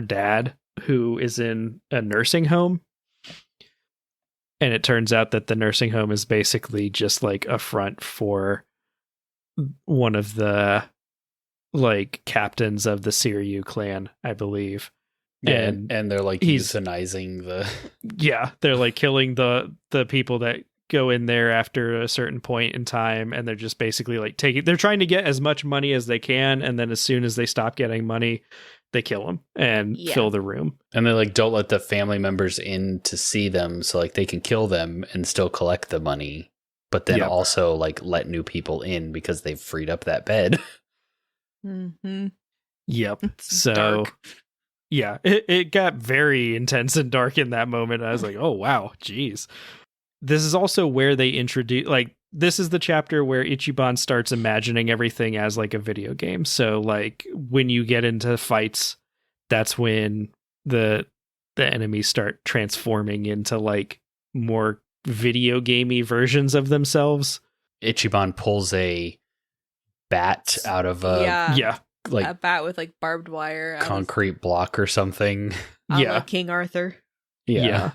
dad, who is in a nursing home. And it turns out that the nursing home is basically just like a front for one of the like captains of the Siryu clan, I believe. Yeah, and they're like euthanizing the they're like killing the people that go in there after a certain point in time, and they're just basically like they're trying to get as much money as they can, and then as soon as they stop getting money, they kill them and fill the room. And they like don't let the family members in to see them, so like they can kill them and still collect the money, but then also like let new people in because they've freed up that bed. Mm-hmm. Yep. It's so dark. Yeah, it got very intense and dark in that moment. I was like, oh wow, geez. This is also where they introduce like this is the chapter where Ichiban starts imagining everything as like a video game. So like when you get into fights, that's when the enemies start transforming into like more video gamey versions of themselves. Ichiban pulls a bat out of a like a bat with like barbed wire, concrete block or something. Like King Arthur. Yeah.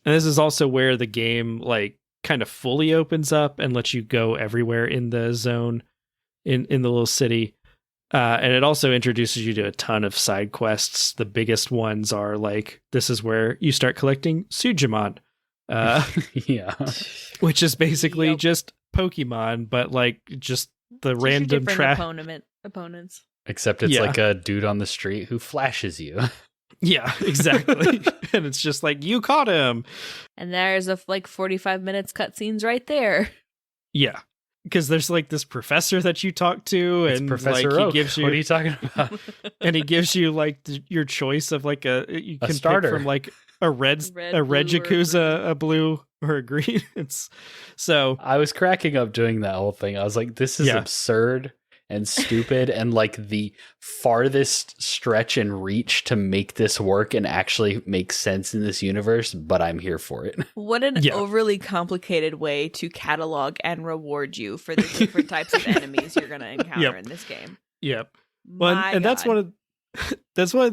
And this is also where the game like kind of fully opens up and lets you go everywhere in the zone in the little city. And it also introduces you to a ton of side quests. The biggest ones are like, this is where you start collecting Sujimon. Which is basically just Pokemon, but like just the random opponents. Except it's like a dude on the street who flashes you. Yeah, exactly. And it's just like, you caught him. And there's like 45 minutes cutscenes right there. Yeah. Because there's like this professor that you talk to, it's and Professor like Oak. He gives you, what are you talking about? And he gives you like your choice of like you can starter. pick from like a red Yakuza, a blue, or a green. It's so I was cracking up doing that whole thing. I was like, this is absurd and stupid and like the farthest stretch and reach to make this work and actually make sense in this universe, but I'm here for it. What an overly complicated way to catalog and reward you for the different types of enemies you're going to encounter in this game. Yep. Well, and that's one of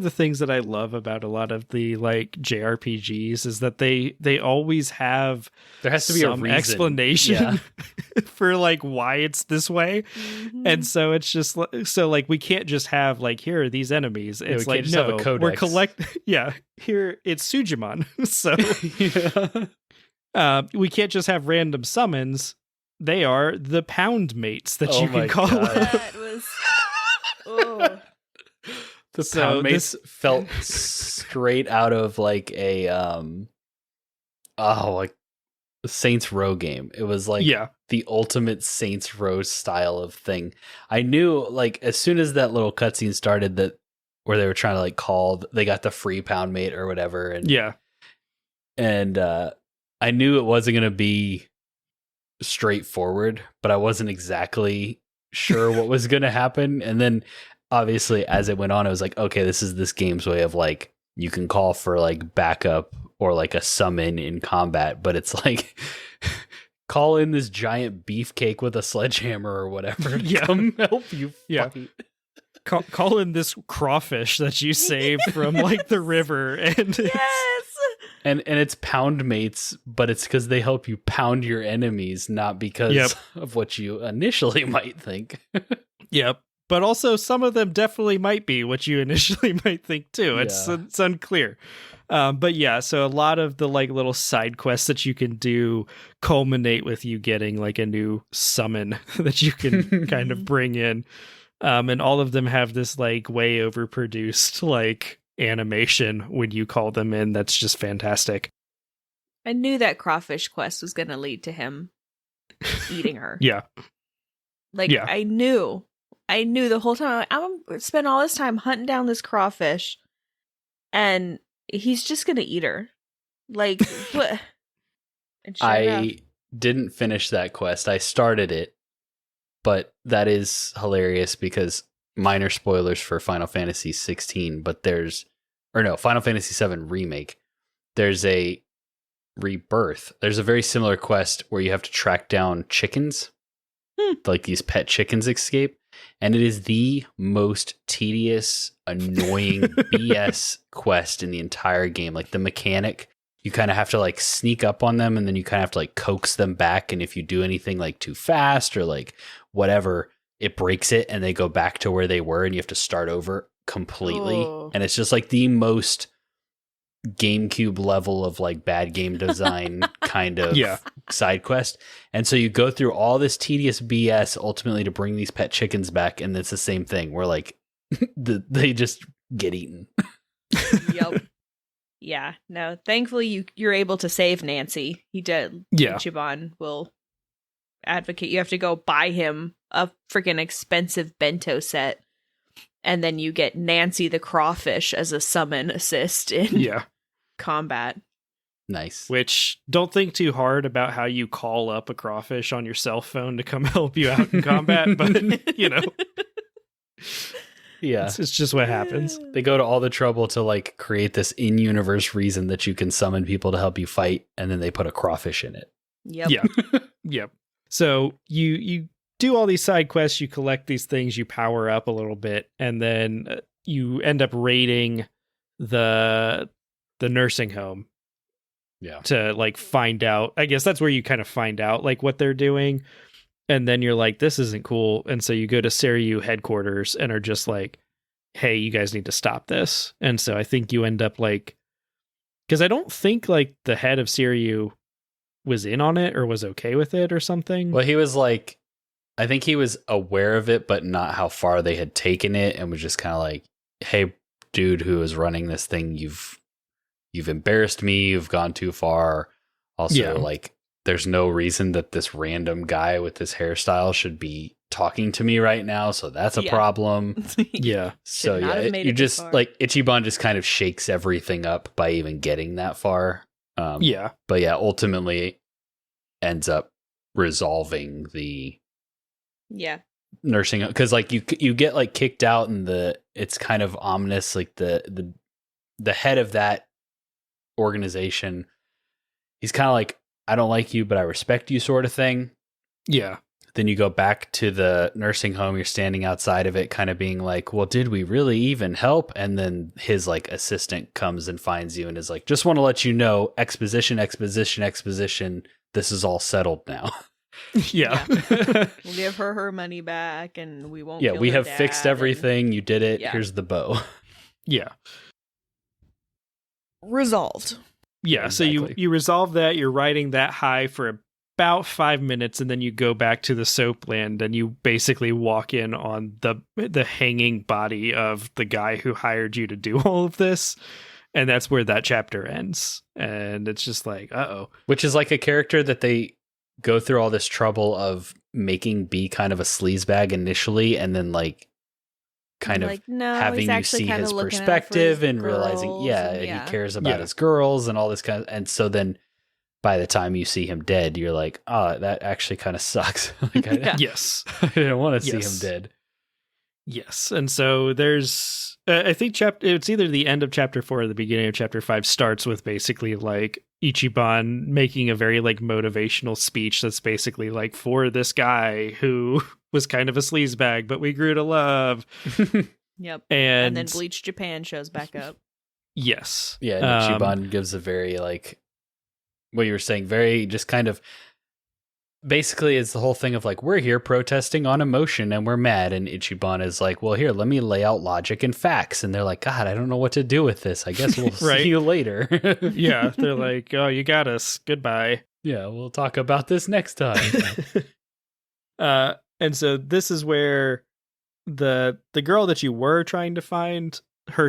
the things that I love about a lot of the like JRPGs is that they always have there has to be some a reason. Explanation for like why it's this way. Mm-hmm. And so it's just like we can't just have like here are these enemies. It's like just have a codex. We're here it's Sujimon. So we can't just have random summons. They are the pound mates that you can call. That was The pound mates felt straight out of like a like a Saints Row game. It was like the ultimate Saints Row style of thing. I knew like as soon as that little cutscene started that where they were trying to like call, they got the free pound mate or whatever, and I knew it wasn't going to be straightforward, but I wasn't exactly sure what was going to happen. And then obviously as it went on, I was like, okay, this is this game's way of like, you can call for like backup or like a summon in combat, but it's like call in this giant beefcake with a sledgehammer or whatever to come help you fight. Call in this crawfish that you saved from like the river, and and it's pound mates, but it's because they help you pound your enemies, not because of what you initially might think. But also some of them definitely might be what you initially might think too. It's unclear. But yeah, so a lot of the like little side quests that you can do culminate with you getting like a new summon that you can kind of bring in. And all of them have this like way overproduced like animation when you call them in. That's just fantastic. I knew that crawfish quest was going to lead to him eating her. I knew the whole time. I'm going to spend all this time hunting down this crawfish and he's just going to eat her. Like, what? I didn't finish that quest. I started it. But that is hilarious because minor spoilers for Final Fantasy 16, but Final Fantasy 7 Remake. There's a rebirth. There's a very similar quest where you have to track down chickens, like these pet chickens escape. And it is the most tedious, annoying BS quest in the entire game. Like the mechanic, you kind of have to like sneak up on them and then you kind of have to like coax them back. And if you do anything like too fast or like whatever, it breaks it and they go back to where they were and you have to start over completely. And it's just like the most GameCube level of like bad game design kind of side quest. And so you go through all this tedious BS ultimately to bring these pet chickens back. And it's the same thing where like they just get eaten. Yep. Yeah, no. Thankfully, you're able to save Nancy. He did. Ichiban will advocate. You have to go buy him a freaking expensive bento set, and then you get Nancy the crawfish as a summon assist in combat. Nice. Which, don't think too hard about how you call up a crawfish on your cell phone to come help you out in combat, but you know. Yeah. It's just what happens. They go to all the trouble to like create this in-universe reason that you can summon people to help you fight, and then they put a crawfish in it. Yep. So you do all these side quests, you collect these things, you power up a little bit, and then you end up raiding the nursing home. To like find out. I guess that's where you kind of find out like what they're doing. And then you're like, this isn't cool. And so you go to Seiryu headquarters and are just like, hey, you guys need to stop this. And so I think you end up like, because I don't think like the head of Seiryu was in on it or was okay with it or something. Well, he was like, I think he was aware of it, but not how far they had taken it, and was just kind of like, hey, dude who is running this thing, you've embarrassed me. You've gone too far. Also, like, there's no reason that this random guy with this hairstyle should be talking to me right now, so that's a problem. So you just like Ichiban just kind of shakes everything up by even getting that far. But yeah, ultimately ends up resolving the nursing, because like you get like kicked out, and it's kind of ominous. Like the head of that organization, he's kind of like, I don't like you, but I respect you, sort of thing. Yeah. Then you go back to the nursing home. You're standing outside of it, kind of being like, well, did we really even help? And then his like assistant comes and finds you and is like, just want to let you know, exposition. This is all settled now. We'll give her money back, and we won't. We have fixed everything. You did it. Here's the bow. Resolved. Yeah, exactly. So you resolve that. You're riding that high for about 5 minutes, and then you go back to the soapland, and you basically walk in on the hanging body of the guy who hired you to do all of this, and that's where that chapter ends. And it's just like, uh-oh. Which is like a character that they go through all this trouble of making be kind of a sleazebag initially, and then like kind of no, having you see his perspective and realizing, he cares about his girls and all this kind of, and so then by the time you see him dead, you're like, oh, that actually kind of sucks. Yes. I didn't want to see him dead. Yes. And so there's, I think it's either the end of chapter 4 or the beginning of chapter 5 starts with basically like Ichiban making a very like motivational speech that's basically like, for this guy who was kind of a sleazebag, but we grew to love. Yep. And then Bleach Japan shows back up. Yes. Yeah. And Ichiban gives a very like, what you were saying, very just kind of, basically it's the whole thing of like, we're here protesting on emotion and we're mad. And Ichiban is like, well, here, let me lay out logic and facts. And they're like, God, I don't know what to do with this. I guess we'll see you later. Yeah. They're like, oh, you got us. Goodbye. Yeah. We'll talk about this next time. And so this is where the girl that you were trying to find, her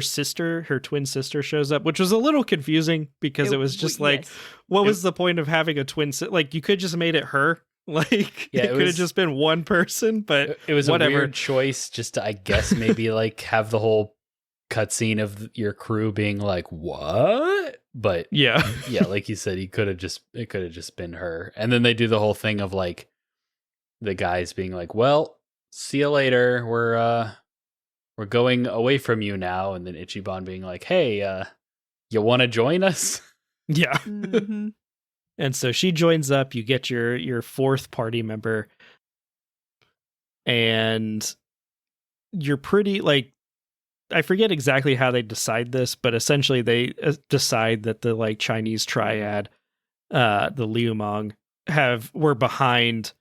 twin sister shows up, which was a little confusing because it was just like, what was the point of having a twin sister? Like, you could just made it her. Like, it could have just been one person, but it was whatever. A weird choice just to, I guess, maybe like have the whole cutscene of your crew being like, what? But yeah, like you said, it could have just been her. And then they do the whole thing of like the guys being like, well, see you later. We're going away from you now. And then Ichiban being like, hey, you want to join us? Yeah. Mm-hmm. And so she joins up. You get your fourth party member. And you're pretty, like, I forget exactly how they decide this, but essentially they decide that the, like, Chinese triad, the Liumang, were behind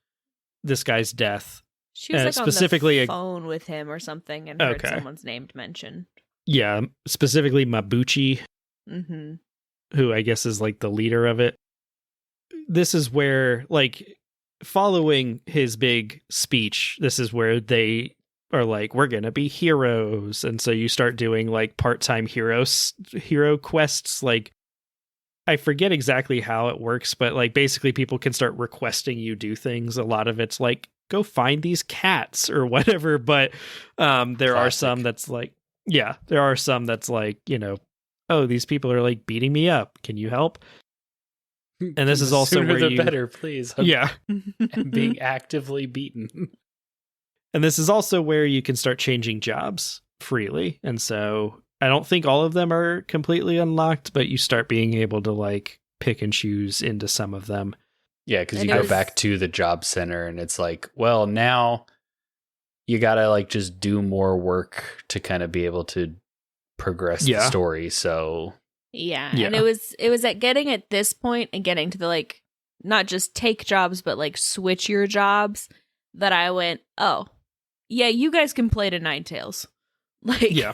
this guy's death. She was like specifically on the phone with him or something and heard someone's name mentioned. Yeah, specifically Mabuchi, who I guess is like the leader of it. This is where, like, following his big speech, this is where they are like, we're going to be heroes. And so you start doing like part-time hero quests. Like, I forget exactly how it works, but like basically people can start requesting you do things. A lot of it's like, go find these cats or whatever. But there are some that's like, you know, oh, these people are like beating me up. Can you help? And this is also sooner where the better, please. I'm being actively beaten. And this is also where you can start changing jobs freely. And so I don't think all of them are completely unlocked, but you start being able to like pick and choose into some of them. Yeah, because you go back to the job center and it's like, well, now you gotta like just do more work to kind of be able to progress the story. So yeah, and it was at getting at this point and getting to the like not just take jobs but like switch your jobs that I went, oh yeah, you guys can play to Ninetales. Like, yeah.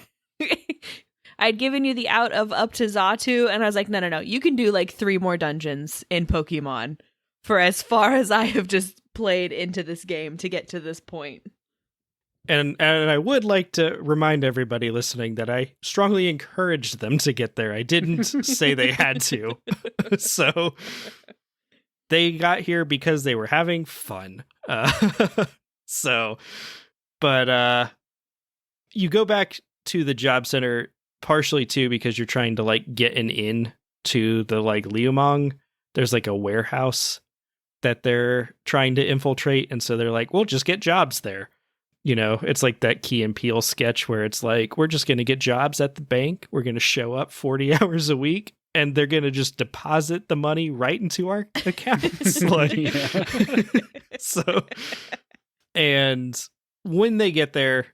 I'd given you the out of up to Xatu, and I was like, no, you can do like 3 more dungeons in Pokemon for as far as I have just played into this game to get to this point. And I would like to remind everybody listening that I strongly encouraged them to get there. I didn't say they had to. So they got here because they were having fun. But you go back to the job center partially too because you're trying to like get an in to the like Liumang. There's like a warehouse that they're trying to infiltrate, and so they're like, we'll just get jobs there. You know, it's like that Key and Peele sketch where it's like, we're just going to get jobs at the bank. We're going to show up 40 hours a week and they're going to just deposit the money right into our accounts. Like, so, and when they get there,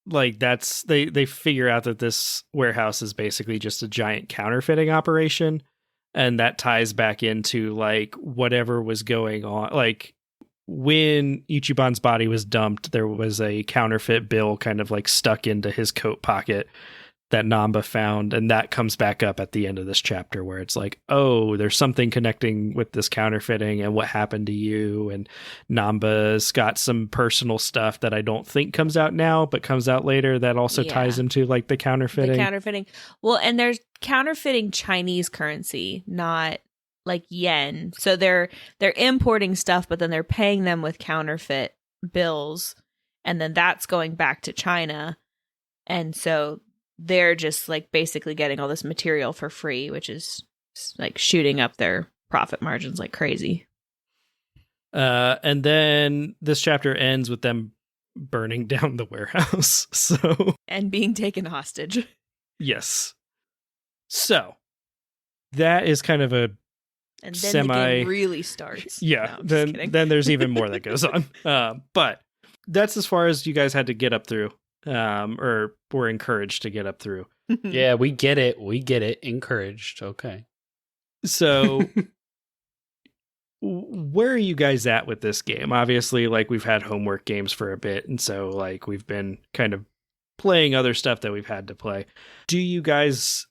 like they figure out that this warehouse is basically just a giant counterfeiting operation. And that ties back into like whatever was going on. Like, when Ichiban's body was dumped, there was a counterfeit bill kind of like stuck into his coat pocket that Namba found, and that comes back up at the end of this chapter where it's like, oh, there's something connecting with this counterfeiting and what happened to you, and Namba's got some personal stuff that I don't think comes out now but comes out later that also ties into like the counterfeiting. Well, and there's counterfeiting Chinese currency, not like yen. So they're importing stuff, but then they're paying them with counterfeit bills, and then that's going back to China, and so they're just like basically getting all this material for free, which is like shooting up their profit margins like crazy. And then this chapter ends with them burning down the warehouse. And being taken hostage. Yes. So that is kind of a and then the game really starts. Yeah. No, then there's even more that goes on. But that's as far as you guys had to get up through. Or were encouraged to get up through. Yeah, we get it. Encouraged. Okay. So where are you guys at with this game? Obviously, like, we've had homework games for a bit, and so like we've been kind of playing other stuff that we've had to play. Are you guys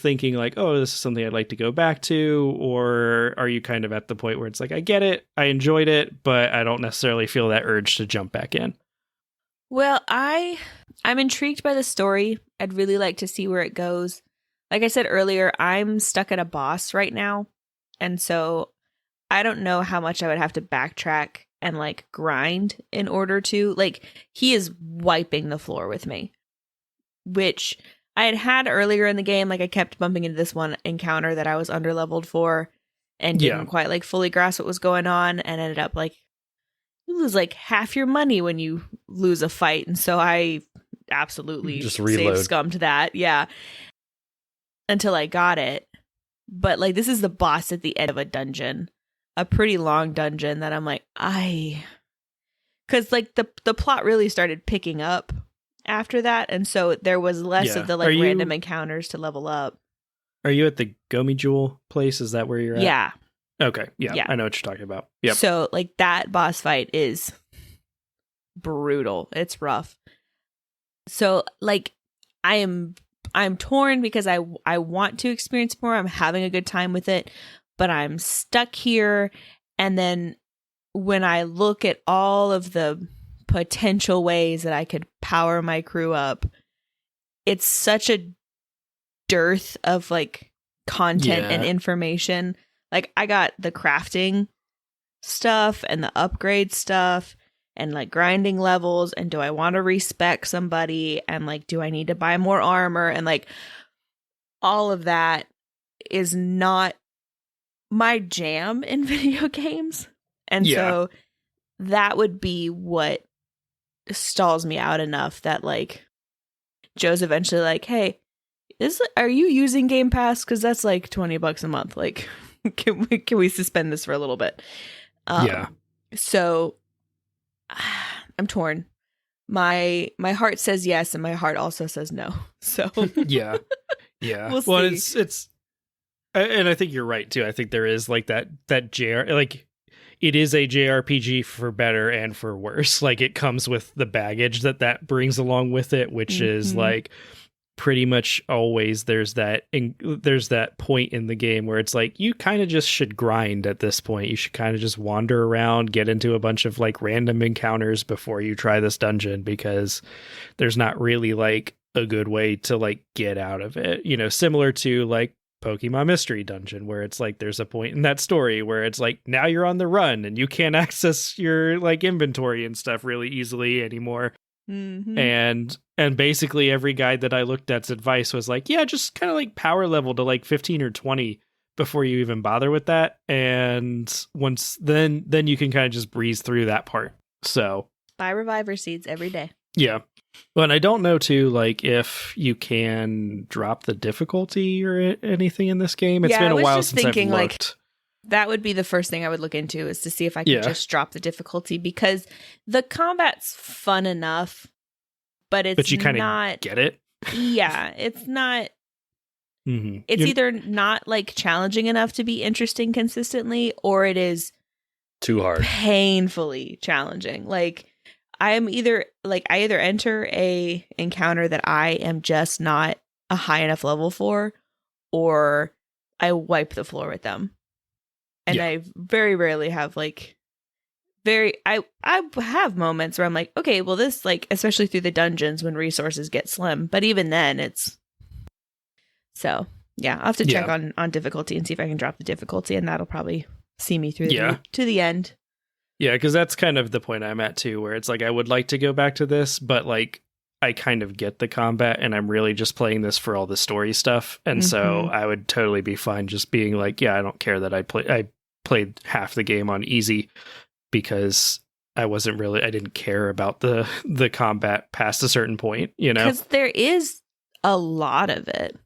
thinking like, oh, this is something I'd like to go back to? Or are you kind of at the point where it's like, I get it, I enjoyed it, but I don't necessarily feel that urge to jump back in? Well, I'm intrigued by the story. I'd really like to see where it goes. Like I said earlier, I'm stuck at a boss right now. And so I don't know how much I would have to backtrack and like grind in order to, like, he is wiping the floor with me, which I had earlier in the game. Like, I kept bumping into this one encounter that I was underleveled for and didn't quite like fully grasp what was going on, and ended up like, you lose like half your money when you lose a fight. And so I absolutely just reload. Scummed that. Yeah. Until I got it. But like, this is the boss at the end of a dungeon, a pretty long dungeon that I'm like, because like the plot really started picking up after that. And so there was less of the like random encounters to level up. Are you at the Gomi Jewel place? Is that where you're at? Yeah. Okay. Yeah. I know what you're talking about. Yep. So like that boss fight is brutal. It's rough. So like I'm torn because I want to experience more. I'm having a good time with it, but I'm stuck here. And then when I look at all of the potential ways that I could power my crew up, it's such a dearth of like content and information. Like, I got the crafting stuff and the upgrade stuff and like grinding levels, and do I want to respec somebody, and like, do I need to buy more armor, and like all of that is not my jam in video games. And so that would be what stalls me out enough that like Joe's eventually like, hey, are you using Game Pass? Because that's like $20 a month. Like, can we suspend this for a little bit? So I'm torn. My heart says yes, and my heart also says no. So yeah. We'll see. It's and I think you're right too. I think there is like that JR, like, it is a JRPG for better and for worse. Like, it comes with the baggage that brings along with it, which is like pretty much always there's that point in the game where it's like, you kind of just should grind at this point. You should kind of just wander around, get into a bunch of like random encounters before you try this dungeon, because there's not really like a good way to like get out of it. You know, similar to like Pokemon Mystery Dungeon, where it's like there's a point in that story where it's like, now you're on the run and you can't access your like inventory and stuff really easily anymore. And basically every guide that I looked at's advice was like, yeah, just kind of like power level to like 15 or 20 before you even bother with that. And once then you can kind of just breeze through that part. So buy Reviver seeds every day. Yeah. Well, and I don't know too, like, if you can drop the difficulty or anything in this game. It's been a while since I've looked. Like, that would be the first thing I would look into, is to see if I could just drop the difficulty, because the combat's fun enough, but you kind of get it. Yeah, it's not. It's either not like challenging enough to be interesting consistently, or it is too hard, painfully challenging. Like, I either enter a encounter that I am just not a high enough level for, or I wipe the floor with them. And I very rarely have I have moments where I'm like, okay, well this, like, especially through the dungeons when resources get slim, but even then it's so yeah, I'll have to check on difficulty and see if I can drop the difficulty, and that'll probably see me through to the end. Yeah, because that's kind of the point I'm at too, where it's like I would like to go back to this, but like I kind of get the combat, and I'm really just playing this for all the story stuff, and so I would totally be fine just being like, yeah, I don't care that I played half the game on easy because I didn't care about the combat past a certain point, you know? Because there is a lot of it.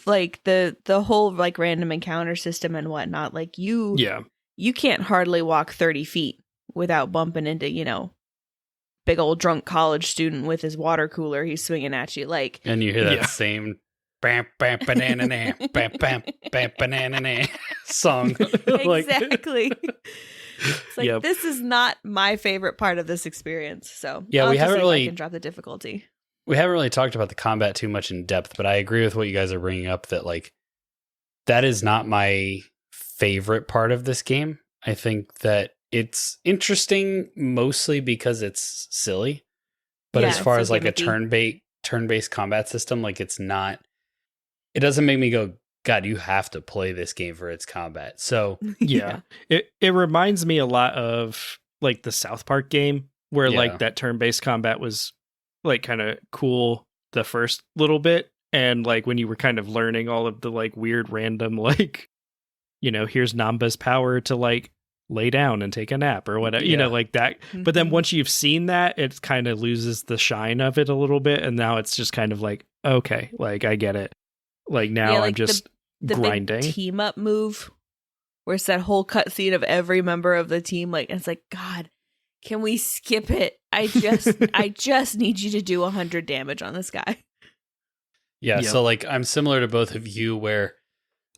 Like the whole like random encounter system and whatnot, like you can't hardly walk 30 feet without bumping into, you know, big old drunk college student with his water cooler he's swinging at you, like, and you hear that same bam bam banana bam bam bam banana song. Exactly. It's like, this is not my favorite part of this experience, so yeah, we haven't really drop the difficulty. We haven't really talked about the combat too much in depth, but I agree with what you guys are bringing up, that like that is not my favorite part of this game. I think that it's interesting mostly because it's silly, but as far as like a turn-based combat system, like it doesn't make me go, God, you have to play this game for its combat. So yeah. It reminds me a lot of like the South Park game, where like that turn-based combat was like kind of cool the first little bit, and like when you were kind of learning all of the like weird random, like, you know, here's Namba's power to like lay down and take a nap or whatever, you know, like that. But then once you've seen that, it kind of loses the shine of it a little bit, and now it's just kind of like, okay, like I get it. Like now like I'm just the grinding. Big team up move where it's that whole cutscene of every member of the team, like, it's like, God, can we skip it? I just need you to do 100 damage on this guy. Yeah, so like I'm similar to both of you, where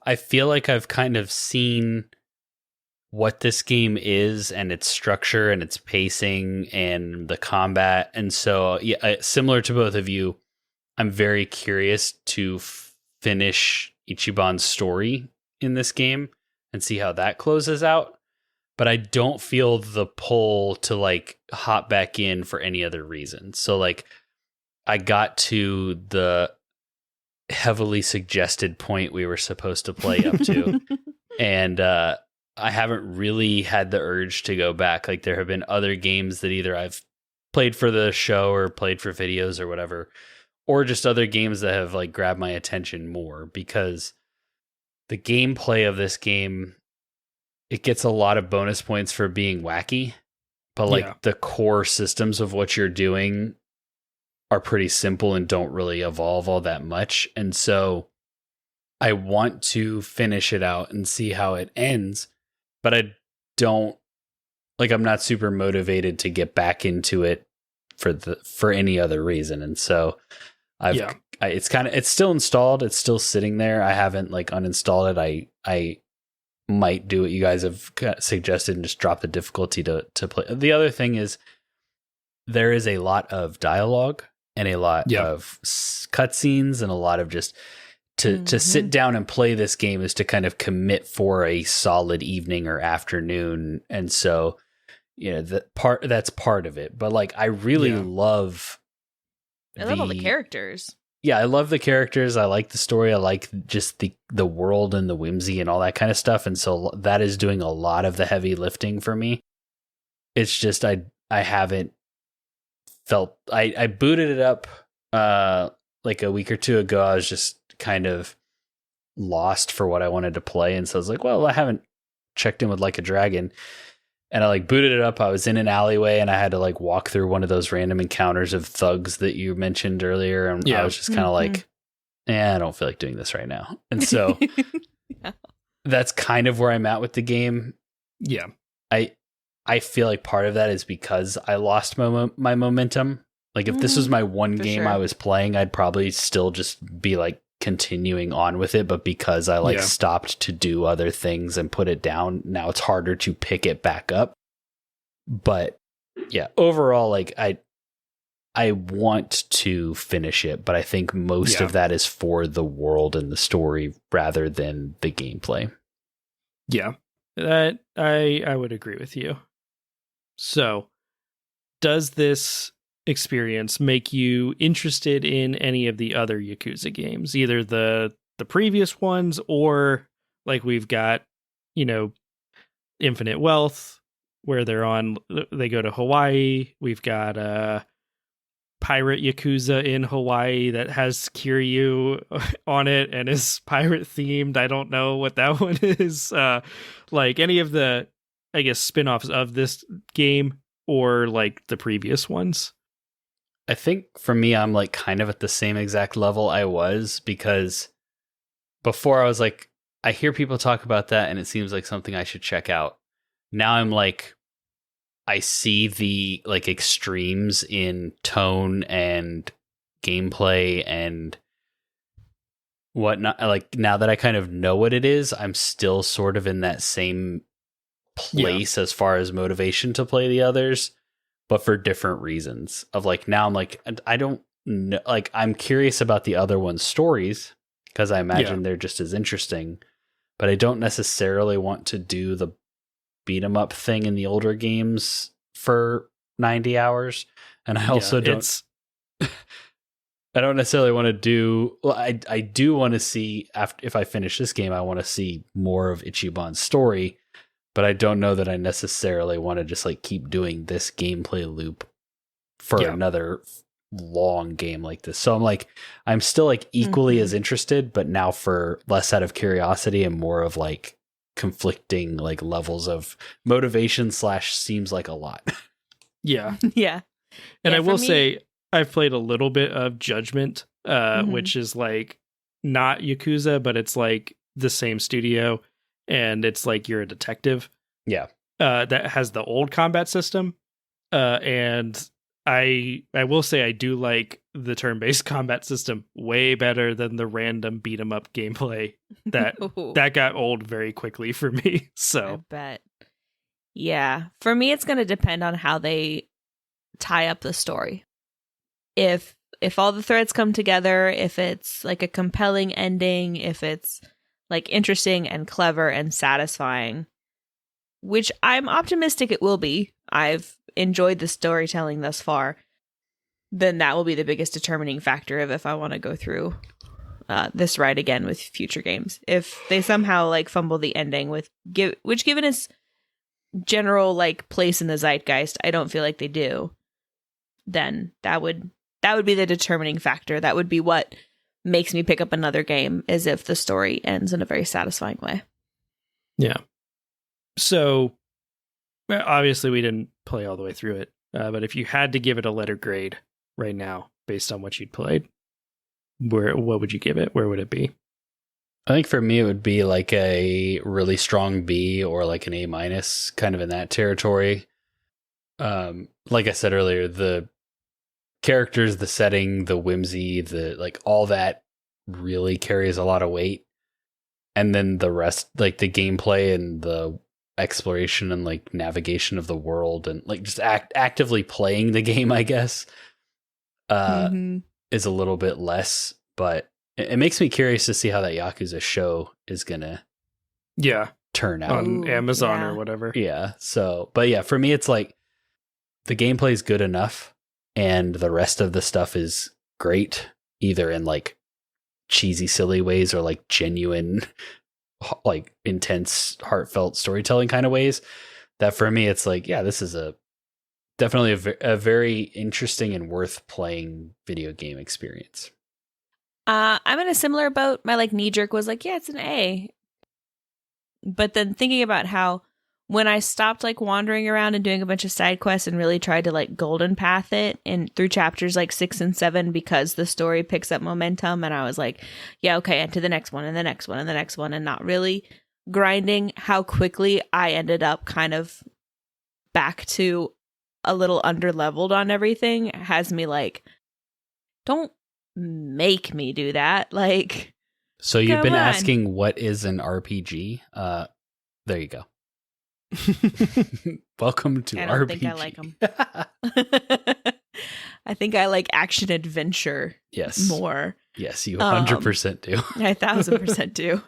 I feel like I've kind of seen what this game is and its structure and its pacing and the combat. And so, yeah, similar to both of you, I'm very curious to finish Ichiban's story in this game and see how that closes out. But I don't feel the pull to like hop back in for any other reason. So like I got to the heavily suggested point we were supposed to play up to, and I haven't really had the urge to go back. Like there have been other games that either I've played for the show or played for videos or whatever, or just other games that have like grabbed my attention more, because the gameplay of this game, it gets a lot of bonus points for being wacky, but like the core systems of what you're doing are pretty simple and don't really evolve all that much. And so I want to finish it out and see how it ends, but I'm not super motivated to get back into it for any other reason. And so it's still installed. It's still sitting there. I haven't like uninstalled it. I might do what you guys have suggested and just drop the difficulty to play. The other thing is there is a lot of dialogue and a lot of cutscenes and a lot of just to sit down and play this game is to kind of commit for a solid evening or afternoon. And so, you know, that's part of it. But like, I really love all the characters. Yeah, I love the characters. I like the story. I like just the world and the whimsy and all that kind of stuff. And so that is doing a lot of the heavy lifting for me. It's just I haven't felt I booted it up like a week or two ago. I was just kind of lost for what I wanted to play, and so I was like, well, I haven't checked in with Like a Dragon. And I like booted it up. I was in an alleyway and I had to like walk through one of those random encounters of thugs that you mentioned earlier. And I was just kind of like, I don't feel like doing this right now. And so that's kind of where I'm at with the game. Yeah. I feel like part of that is because I lost my momentum. Like if this was my one game I was playing, I'd probably still just be like continuing on with it, but because I stopped to do other things and put it down, now it's harder to pick it back up. But Yeah, overall, like I want to finish it, but I think most of that is for the world and the story rather than the gameplay. Yeah, that I would agree with you. So, does this experience make you interested in any of the other Yakuza games, either the previous ones or like we've got, Infinite Wealth, where they go to Hawaii. We've got Pirate Yakuza in Hawaii that has Kiryu on it and is pirate themed. I don't know what that one is. Like any of the, I guess, spin-offs of this game or like the previous ones. I think for me, I'm like kind of at the same exact level I was, because before I was like, I hear people talk about that and it seems like something I should check out. Now I'm like, I see the like extremes in tone and gameplay and whatnot. Like now that I kind of know what it is, I'm still sort of in that same place as far as motivation to play the others, but for different reasons. Of like now I'm like, I don't know, like I'm curious about the other one's stories because I imagine they're just as interesting, but I don't necessarily want to do the beat 'em up thing in the older games for 90 hours. And I also don't I don't necessarily want to do, well, I do want to see, if I finish this game, I want to see more of Ichiban's story, but I don't know that I necessarily want to just like keep doing this gameplay loop for another long game like this. So I'm like, I'm still like equally as interested, but now for less out of curiosity and more of like conflicting like levels of motivation / seems like a lot. Yeah. Yeah. And I will say I've played a little bit of Judgment, which is like not Yakuza, but it's like the same studio and it's like you're a detective. Yeah. That has the old combat system. And I will say I do like the turn-based combat system way better than the random beat 'em up gameplay that got old very quickly for me. So I bet. Yeah. For me, it's going to depend on how they tie up the story. If all the threads come together, if it's like a compelling ending, if it's like interesting and clever and satisfying, which I'm optimistic it will be. I've enjoyed the storytelling thus far. Then that will be the biggest determining factor of if I want to go through this ride again with future games. If they somehow like fumble the ending which given its general like place in the zeitgeist, I don't feel like they do, then that would be the determining factor. That would be what makes me pick up another game, is if the story ends in a very satisfying way. Yeah. So obviously we didn't play all the way through it, but if you had to give it a letter grade right now based on what you'd played, what would you give it? Where would it be? I think for me it would be like a really strong B or like an A-, kind of in that territory. Like I said earlier, the characters, the setting, the whimsy, the like all that really carries a lot of weight. And then the rest, like the gameplay and the exploration and like navigation of the world and like just actively playing the game, I guess, is a little bit less, but it makes me curious to see how that Yakuza show is gonna turn out on Amazon or whatever. Yeah. So, but yeah, for me, it's like the gameplay is good enough and the rest of the stuff is great, either in like cheesy, silly ways or like genuine, like intense, heartfelt storytelling kind of ways, that for me, it's like, yeah, this is definitely a very interesting and worth playing video game experience. I'm in a similar boat. My like knee jerk was like, yeah, it's an A. But then thinking about how when I stopped like wandering around and doing a bunch of side quests and really tried to like golden path it and through chapters like 6 and 7, because the story picks up momentum, and I was like, yeah, okay, and to the next one and the next one and the next one, and not really grinding, how quickly I ended up kind of back to a little underleveled on everything has me like, don't make me do that. Like, so you've been asking what is an RPG? There you go. Welcome to I don't RPG. think I like them. I think I like action adventure Yes. more. Yes, you 100% do. 1,000% do.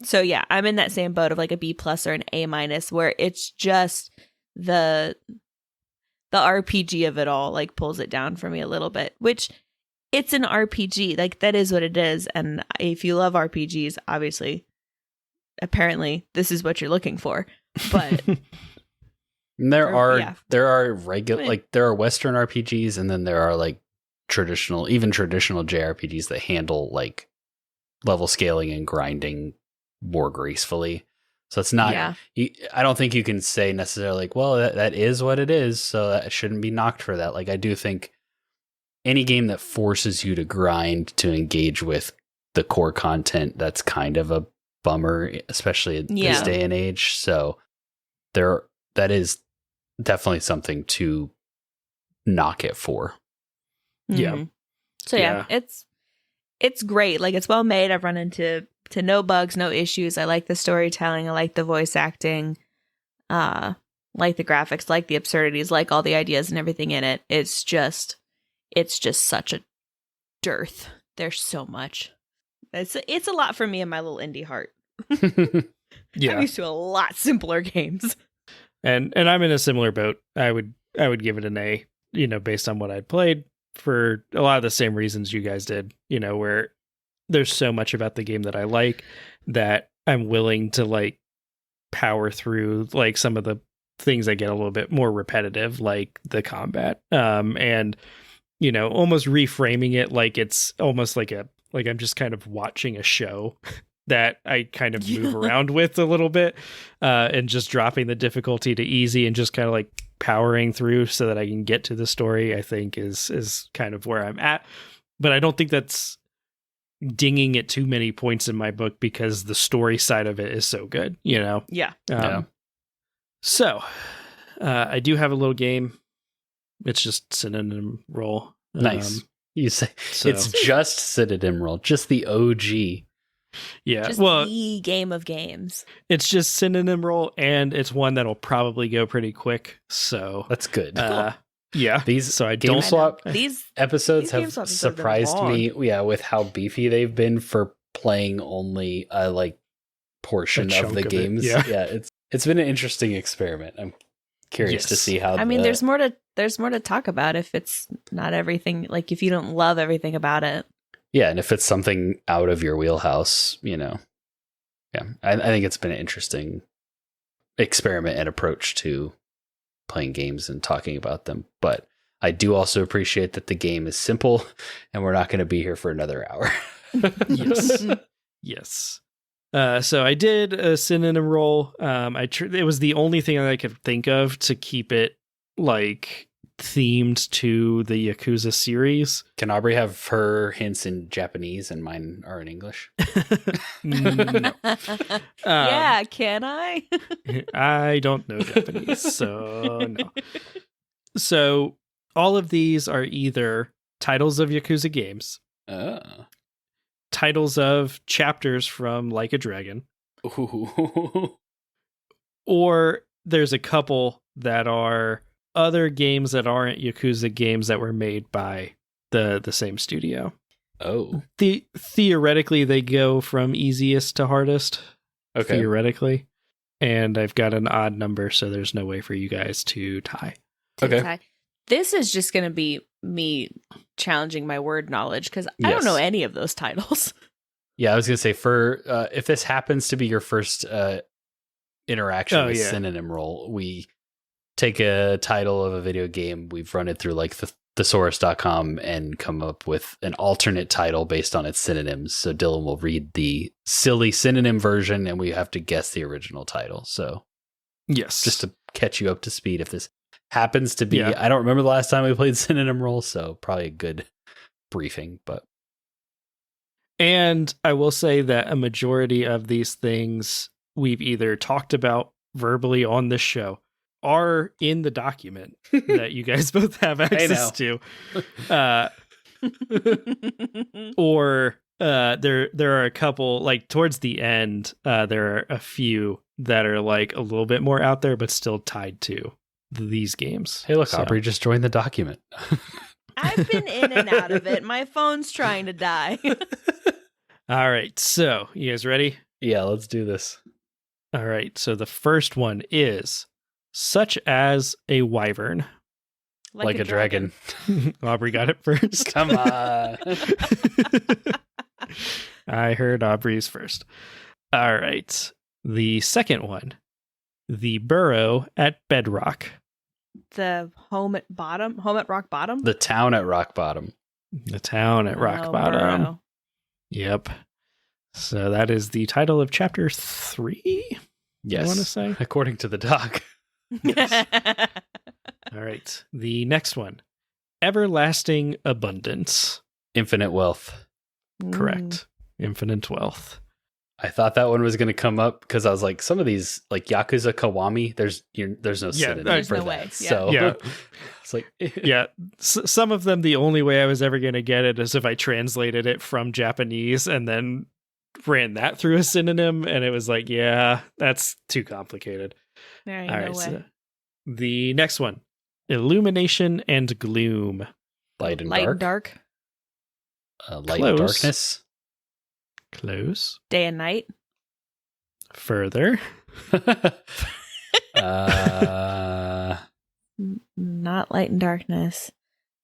So yeah, I'm in that same boat of like a B+ or an A-, where it's just the RPG of it all like pulls it down for me a little bit, which it's an RPG. Like that is what it is. And if you love RPGs, obviously, apparently this is what you're looking for. But And there are regular, I mean, like there are Western RPGs, and then there are like traditional JRPGs that handle like level scaling and grinding more gracefully. So it's not, I don't think you can say necessarily like, well, that is what it is, so that shouldn't be knocked for that. Like I do think any game that forces you to grind to engage with the core content, that's kind of a bummer, especially in this day and age. So that is definitely something to knock it for. Yeah. So it's great. Like it's well made. I've run into no bugs, no issues. I like the storytelling. I like the voice acting. Like the graphics, like the absurdities, like all the ideas and everything in it. It's just such a dearth. There's so much. It's a lot for me and my little indie heart. Yeah. I'm used to a lot simpler games. And I'm in a similar boat. I would give it an A, based on what I'd played, for a lot of the same reasons you guys did, where there's so much about the game that I like that I'm willing to like power through like some of the things that get a little bit more repetitive, like the combat. And almost reframing it like it's almost like I'm just kind of watching a show that I kind of move around with a little bit, and just dropping the difficulty to easy and just kind of like powering through so that I can get to the story, I think is kind of where I'm at. But I don't think that's dinging it too many points in my book because the story side of it is so good, Yeah. So I do have a little game. It's just synonym roll. Nice. You say so. It's just synonym roll, just the OG. Yeah, just the game of games. It's just synonym roll, and it's one that'll probably go pretty quick. So that's good. Yeah. These episodes have surprised me. Yeah, with how beefy they've been for playing only a like portion of the games. Yeah, it's been an interesting experiment. I'm curious to see how. I mean, there's more to talk about if it's not everything. Like if you don't love everything about it. Yeah, and if it's something out of your wheelhouse, Yeah, I think it's been an interesting experiment and approach to playing games and talking about them. But I do also appreciate that the game is simple, and we're not going to be here for another hour. Yes. So I did a synonym roll. It was the only thing that I could think of to keep it like themed to the Yakuza series. Can Aubrey have her hints in Japanese and mine are in English? No. Yeah, can I? I don't know Japanese, so no. So all of these are either titles of Yakuza games, titles of chapters from Like a Dragon, or there's a couple that are other games that aren't Yakuza games that were made by the same studio. Oh. Theoretically, they go from easiest to hardest. Okay. Theoretically. And I've got an odd number, so there's no way for you guys to tie. Okay. This is just going to be me challenging my word knowledge because I don't know any of those titles. Yeah, I was going to say, for if this happens to be your first interaction with synonym roll, we take a title of a video game, we've run it through like thesaurus.com and come up with an alternate title based on its synonyms. So Dylan will read the silly synonym version and we have to guess the original title. So yes, just to catch you up to speed, if this happens to be, I don't remember the last time we played synonym roll, so probably a good briefing, but. And I will say that a majority of these things we've either talked about verbally on this show are in the document that you guys both have access to. Or there are a couple, like towards the end, there are a few that are like a little bit more out there, but still tied to these games. Hey, look, Aubrey just joined the document. I've been in and out of it. My phone's trying to die. All right. So you guys ready? Yeah, let's do this. All right. So the first one is such as a wyvern. Like a dragon. Aubrey got it first. Come on. I heard Aubrey's first. All right. The second one, the burrow at Bedrock. The home at rock bottom. The town at rock bottom. The town at rock bottom. Burrow. Yep. So that is the title of chapter 3. Yes. I want to say, according to the doc. Yes. All right. The next one, everlasting abundance. Infinite wealth. Correct. Infinite wealth. I thought that one was going to come up because I was like, some of these, like Yakuza Kiwami, there's no synonym there's for no that. way. Yeah. So Yeah. it's like, Yeah. Some of them, the only way I was ever going to get it is if I translated it from Japanese and then ran that through a synonym. And it was like, yeah, that's too complicated. There ain't All no right. way. So the next one, illumination and gloom. light and Light and dark. dark. Light and Close. darkness. Close. Day and night. Further. Not light and darkness.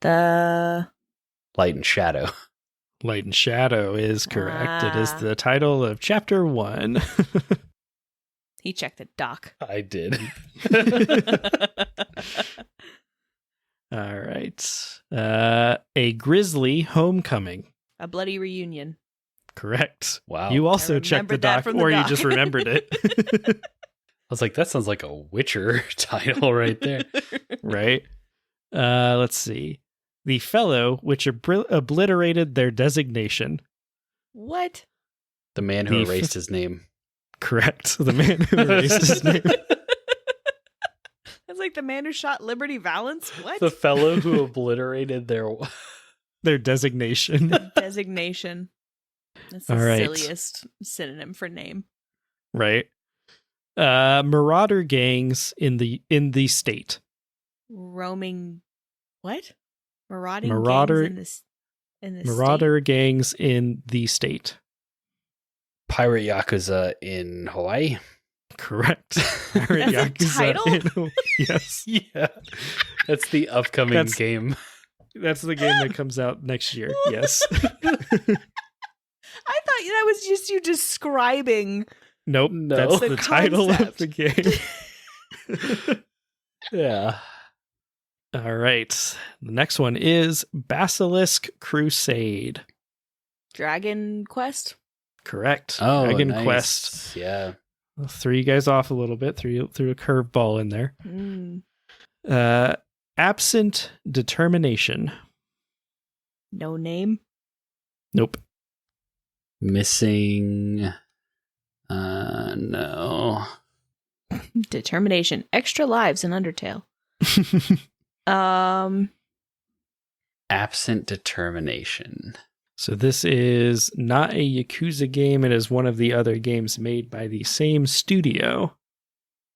The Light and shadow. Light and shadow is correct. It is Ah. the title of chapter 1. he checked it, Doc. I did. All right. A grisly homecoming. A bloody reunion. Correct. Wow. You also I checked the remembered that doc, from the or you doc. just remembered it. I was like, that sounds like a Witcher title right there. Right? Let's see. The fellow which obliterated their designation. What? The man who The erased his name. Correct. The man who erased his name. That's like the man who shot Liberty Valance. What? The fellow who obliterated their... Their designation. Designation. That's the All right. silliest synonym for name. Right. Marauder gangs in the state. Roaming. What? Marauding. Marauder- gangs in the Marauder gangs in the state. Pirate Yakuza in Hawaii. Correct. That's a title? Yes. Yeah. That's the upcoming That's- game. That's the game that comes out next year. Yes. I thought that was just you describing. Nope. No. That's The the title of concept. the game. Yeah. All right. The next one is Basilisk Crusade. Dragon Quest. Correct. Oh, Dragon nice. Quest. Yeah. I'll throw you guys off a little bit. Threw a curveball in there. Absent determination. No name. Nope. Missing. No. Determination. Extra lives in Undertale. Absent determination. So this is not a Yakuza game. It is one of the other games made by the same studio.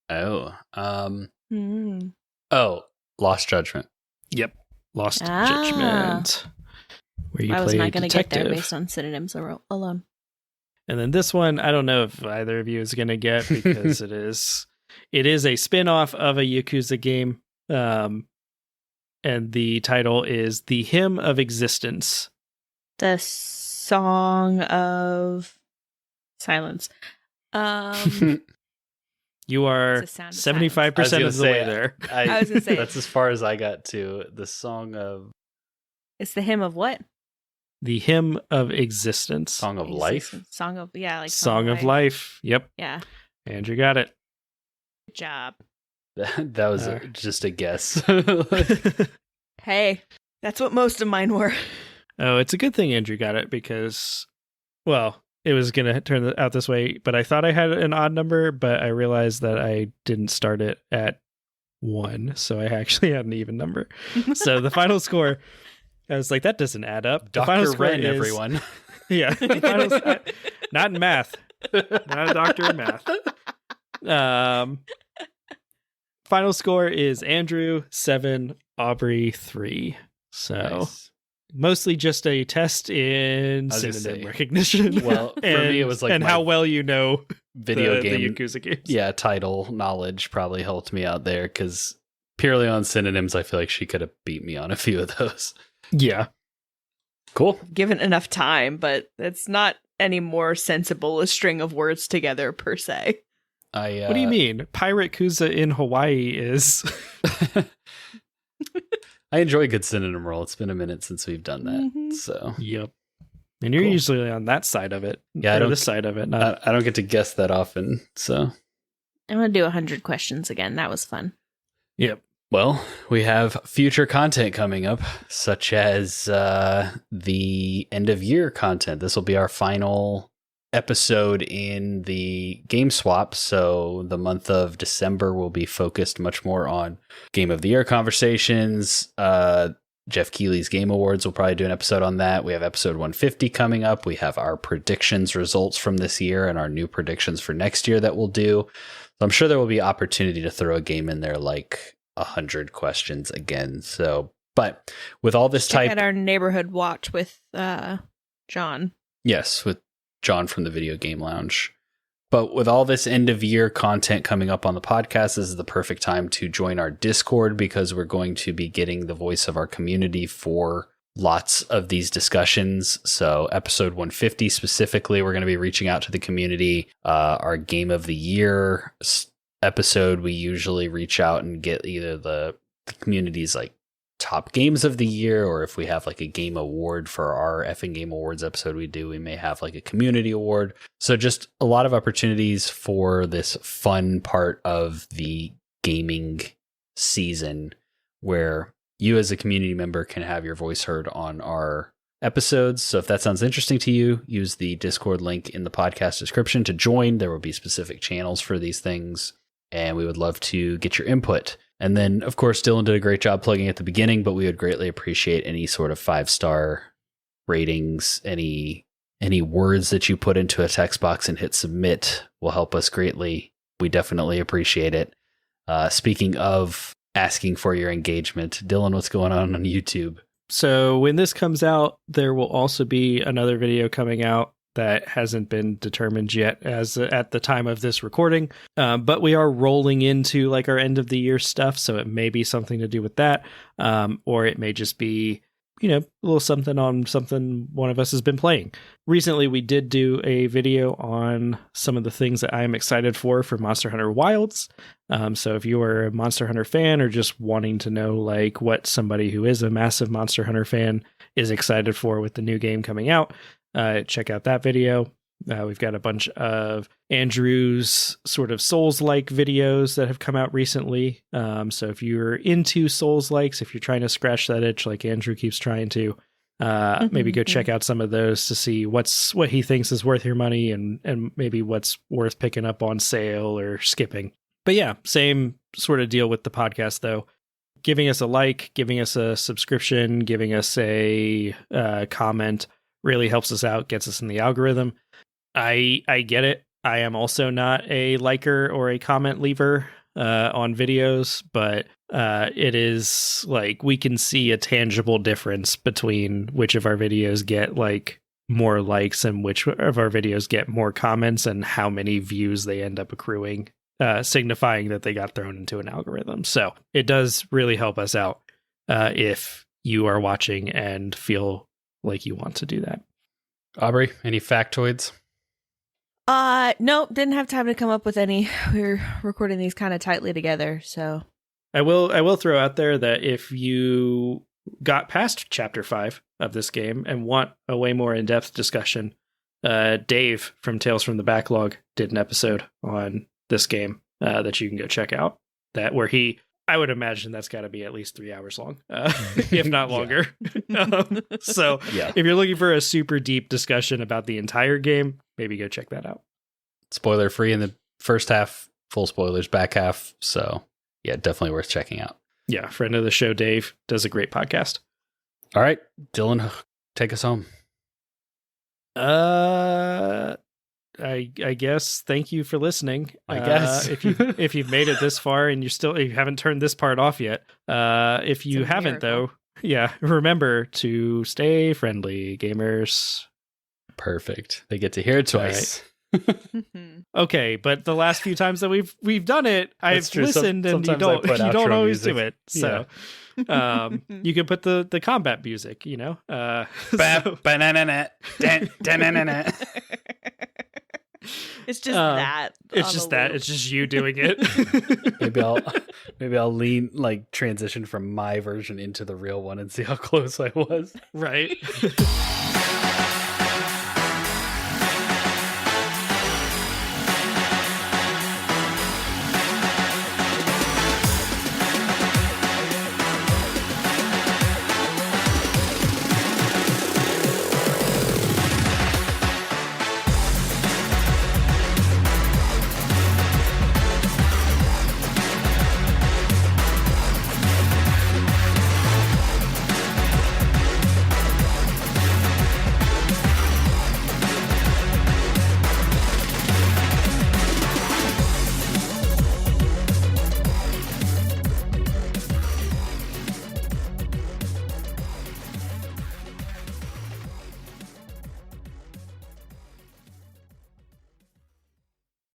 Oh. Hmm. Oh. Lost Judgment. Yep. Lost Ah. Judgment. Where you I was play a not going to get there detective. based on synonyms alone. And then this one, I don't know if either of you is going to get because it is a spin-off of a Yakuza game. And the title is The Hymn of Existence. The Song of Silence. You are It's a sound of silence. 75% of the way say, there. I was gonna say- that's as far as I got to the song of hymn of what? The Hymn of Existence. Song of Life. Song of, yeah, like Song of Life. Yep. Yeah. Andrew got it. Good job. That was Alright. just a guess. Hey, that's what most of mine were. Oh, it's a good thing Andrew got it because, well, it was going to turn out this way, but I thought I had an odd number, but I realized that I didn't start it at 1, so I actually had an even number. So the final score, I was like, that doesn't add up. The final Dr. score Ren, is, everyone. Yeah. The final, not in math. Not a doctor in math. Final score is Andrew 7, Aubrey 3. So Nice. mostly just a test in I was gonna synonym say, recognition. well, for me, it was like and my how well you know video the game Yakuza games. Yeah, title knowledge probably helped me out there because purely on synonyms, I feel like she could have beat me on a few of those. Yeah. Cool. Given enough time, but it's not any more sensible a string of words together per se. What do you mean? Pirate Kuza in Hawaii is... I enjoy a good synonym roll. It's been a minute since we've done that. Mhm. So Yep. And you're Cool. usually on that side of it. Yeah, I or don't- this side of it. Not... I don't get to guess that often. So, I'm going to do 100 questions again. That was fun. Yep. well, we have future content coming up, such as the end of year content. This will be our final episode in the game swap. So the month of December will be focused much more on Game of the Year conversations. Jeff Keighley's Game Awards, we'll probably do an episode on that. We have episode 150 coming up. We have our predictions results from this year and our new predictions for next year that we'll do. So I'm sure there will be opportunity to throw a game in there like 100 questions again. So, but with all this Check type, out our neighborhood watch with John. yes, with John from the Video Game Lounge. But with all this end of year content coming up on the podcast, this is the perfect time to join our Discord because we're going to be getting the voice of our community for lots of these discussions. So episode 150 specifically, we're going to be reaching out to the community. Our Game of the Year episode, we usually reach out and get either the community's like top games of the year, or if we have like a game award for our effing game awards episode we may have like a community award. So just a lot of opportunities for this fun part of the gaming season where you as a community member can have your voice heard on our episodes. So if that sounds interesting to you, use the Discord link in the podcast description to join. There will be specific channels for these things, and we would love to get your input. And then, of course, Dylan did a great job plugging at the beginning, but we would greatly appreciate any sort of 5-star ratings. Any words that you put into a text box and hit submit will help us greatly. We definitely appreciate it. Speaking of asking for your engagement, Dylan, what's going on YouTube? So when this comes out, there will also be another video coming out that hasn't been determined yet as at the time of this recording. But we are rolling into like our end of the year stuff. So it may be something to do with that. Or it may just be, a little something on something one of us has been playing. Recently, we did do a video on some of the things that I am excited for Monster Hunter Wilds. So if you are a Monster Hunter fan or just wanting to know like what somebody who is a massive Monster Hunter fan is excited for with the new game coming out, check out that video. We've got a bunch of Andrew's sort of Souls-like videos that have come out recently. So if you're into Souls-likes, if you're trying to scratch that itch like Andrew keeps trying to, maybe go check out some of those to see what he thinks is worth your money and maybe what's worth picking up on sale or skipping. But yeah, same sort of deal with the podcast though. Giving us a like, giving us a subscription, giving us a comment really helps us out, gets us in the algorithm. I get it. I am also not a liker or a comment leaver on videos, but it is like we can see a tangible difference between which of our videos get like more likes and which of our videos get more comments and how many views they end up accruing, signifying that they got thrown into an algorithm. So it does really help us out if you are watching and feel like you want to do that. Aubrey, any factoids? Nope, didn't have time to come up with any. We're recording these kind of tightly together, so I will throw out there that if you got past chapter 5 of this game and want a way more in-depth discussion, Dave from Tales from the Backlog did an episode on this game that you can go check out. I would imagine that's got to be at least 3 hours long, if not longer. So Yeah. if you're looking for a super deep discussion about the entire game, maybe go check that out. Spoiler free in the first half, full spoilers back half. So yeah, definitely worth checking out. Yeah, friend of the show, Dave, does a great podcast. All right, Dylan, take us home. I I guess thank you for listening. I guess if you've made it this far and you haven't turned this part off yet. If you haven't though, yeah, remember to stay friendly, gamers. Perfect. They get to hear it twice. Okay, but the last few times that we've done it, I've listened and you don't always do it. So you can put the combat music, you know. It's just that. It's just that. It's just you doing it. maybe I'll transition from my version into the real one and see how close I was. Right.